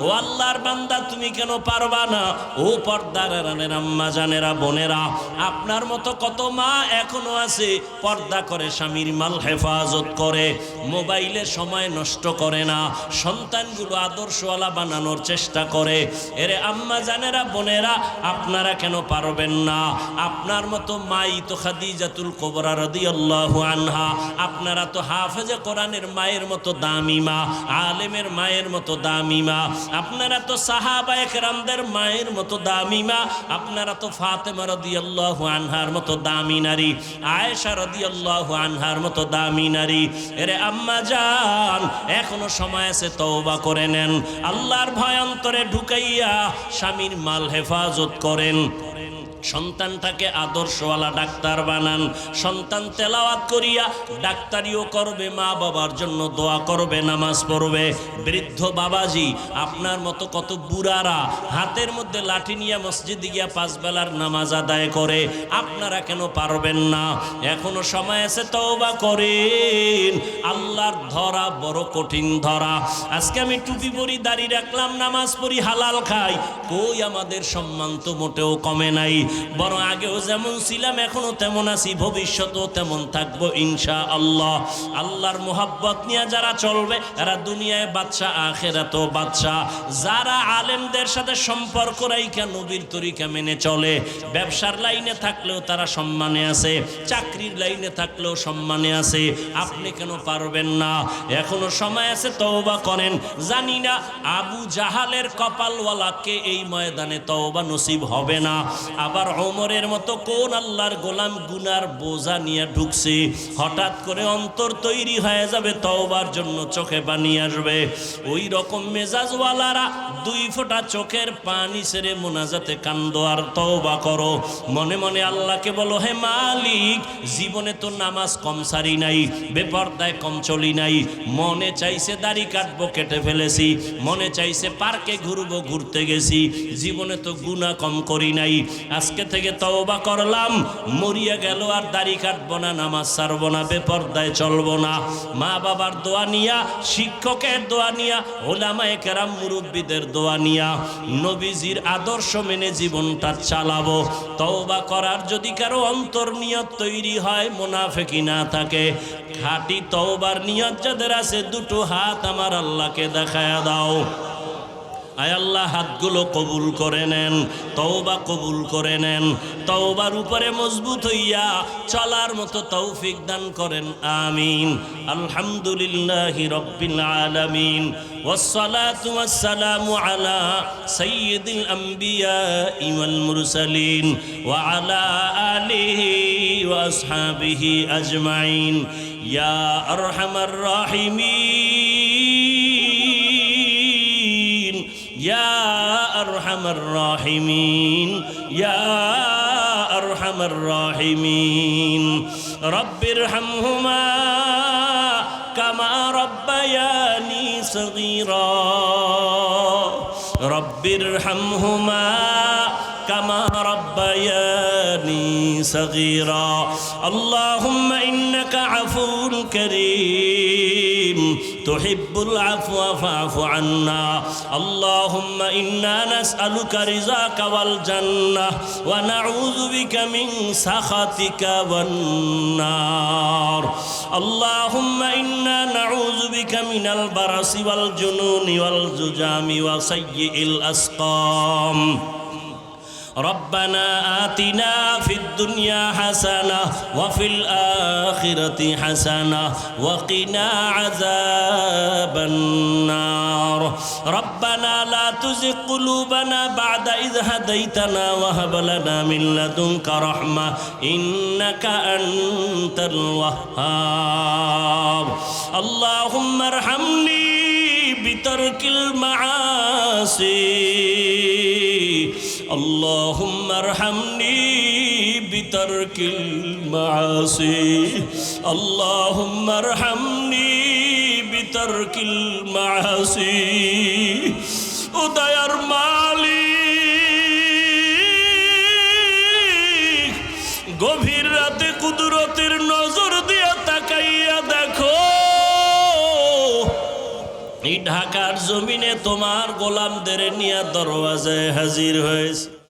ও আল্লাহর বান্দা, তুমি কেন পারবা না? ও পর্দার আড়ালের আম্মা জানেরা, বোনেরা, আপনার মতো কত মা এখনো আছে, পর্দা করে, স্বামীর মাল হেফাজত করে, মোবাইলে সময় নষ্ট করে না, সন্তানগুলো আদর্শওয়ালা বানানোর চেষ্টা করে। এরে আম্মা জানেরা, বোনেরা, আপনারা কেন পারবেন না? আপনার মতো মাই তো খাদিজাতুল কুবরা রাদিয়াল্লাহু আনহা, আপনারা তো হাফেজে কোরআনের মায়ের মতো দামি মা, আলেমের মায়ের মতো দামি মা, আপনারা তো সাহাবায়ে কেরামদের মায়ের মতো দামি মা, আপনারা তো ফাতেমা রাদিয়াল্লাহু আনহার মতো দামি নারী, আয়েশা রাদিয়াল্লাহু আনহার মতো দামি নারী। এরে আম্মা জান, এখনো সময় আছে, তওবা করে নেন, আল্লাহর ভয় অন্তরে ঢুকাইয়া স্বামীর মাল হেফাজত করেন, সন্তানটাকে আদর্শওয়ালা ডাক্তার বানান। সন্তান তেলাওয়াত করিয়া ডাক্তারিও করবে, মা বাবার জন্য দোয়া করবে, নামাজ পড়বে। বৃদ্ধ বাবাজি, আপনার মতো কত বুড়ারা হাতের মধ্যে লাঠি নিয়ে মসজিদে গিয়া 5 বেলার নামাজ আদায় করে, আপনারা কেন পারবেন না? এখনো সময় আছে, তওবা করেন। আল্লাহর ধরা বড় কঠিন ধরা। আজকে আমি টুপি পরি, দাড়ি রাখলাম, নামাজ পড়ি, হালাল খাই, কই আমাদের সম্মান তো মোটেও কমে নাই, বরং আগেও যেমন ছিলাম এখনো তেমন আছি, ভবিষ্যতেও তেমন থাকবো ইনশাআল্লাহ। আল্লাহর মোহাব্বত নিয়ে যারা চলবে, এরা দুনিয়ায় বাদশা, আখিরাতেও বাদশা। যারা আলেমদের সাথে সম্পর্ক রাইখা নবীর তরিকা মেনে চলে, ব্যবসার লাইনে থাকলেও তারা সম্মানে আছে, চাকরির লাইনে থাকলেও সম্মানে আছে। আপনি কেন পারবেন না? এখনো সময় আছে, তওবা করেন। জানি না আবু জাহালের কপালওয়ালাকে এই ময়দানে তওবা নসিব হবে না, আবার ওমরের মতো কোন আল্লাহর গোলাম গুনার বোঝা নিয়ে ঢুকছে, হঠাৎ করে অন্তর তৈরি হয়ে যাবে তওবার জন্য, চোখে পানি আসবে। ওই রকম মেজাজওয়ালারা 2 ফোঁটা চোখের পানি ছেড়ে মোনাজাতে কান্দো আর তওবা করো। মনে মনে আল্লাহকে বলো, হে মালিক, জীবনে তো নামাজ কম সারি নাই, বেপরদায় কম চলি নাই, মনে চাইছে দাড়ি কাটবো, কেটে ফেলেছি, মনে চাইছে পার্কে ঘুরবো, ঘুরতে গেছি, জীবনে তো গুনাহ কম করি নাই। আজকে আজকে থেকে তওবা করলাম, মরিয়া গেল আর দাড়ি কাটবো না, নামাজ ছাড়বো না, বেপরদায় চলবো না। মা বাবার দোয়া নিয়া, শিক্ষকের দোয়া নিয়া, ওলামায়ে কেরাম মুরব্বীদের দোয়া নিয়া নবীজির আদর্শ মেনে জীবনটা চালাবো। তওবা করার যদি কারো অন্তর নিয়ত তৈরি হয়, মুনাফিকি না থাকে, খাঁটি তওবার নিয়ত যাদের আছে, দুটো হাত আমার আল্লাহকে দেখায়া দাও। আয় আল্লাহ, হাতগুলো কবুল করে নেন, তওবা কবুল করে নেন, তওবার উপরে মজবুত হইয়া চলার মতো তৌফিক দান করেন, আমিন। আলহামদুলিল্লাহি রাব্বিল আলামিন, ওয়াসসালাতু ওয়াসসালামু আলা সাইয়্যিদিল আমবিয়াই ওয়াল মুরসালিন ওয়া আলা আলিহি ওয়া আসহাবিহি আজমাইন, ইয়া আরহামার রাহিমিন, ইয়া আরহামার রাহিমিন, ইয়া আরহামার রাহিমিন। রব্বিরহামহুমা কামা রব্বায়ানি সগীরা, রব্বিরহামহুমা কামা রব্বায়ানি সগীরা। আল্লাহুম্মা ইন্নাকা আফুউন কারীম তুহিব্বুল আফওয়া ফা'ফু আন্না। আল্লাহুম্মা ইন্না নাসআলুকা রিযাকা ওয়াল জান্নাহ ওয়া নাউযু বিকা মিন সাখাতিকা ওয়ান নার। আল্লাহুম্মা ইন্না নাউযু বিকা মিনাল বারাসি ওয়াল জুনুনি ওয়াল জুজামি ওয়া সাইয়্যিল আসকাম। ربنا آتنا في الدنيا حسنة وفي الآخرة حسنة وقنا عذاب النار. ربنا لا تزغ قلوبنا بعد إذ هديتنا وهب لنا من لدنك رحمة إنك أنت الوهاب. اللهم ارحمني بترك المعاصي. اللهم ارحمني بترك المعاصي. اللهم ارحمني بترك المعاصي. ও দয়ার মালিক, গভীর রাতে কুদরতের নজর দিয়ে তাকাইয়া দেখো, এই ঢাকার জমিনে তোমার গোলামদের নিয়ে দরওয়াজায় হাজির হয়েছে।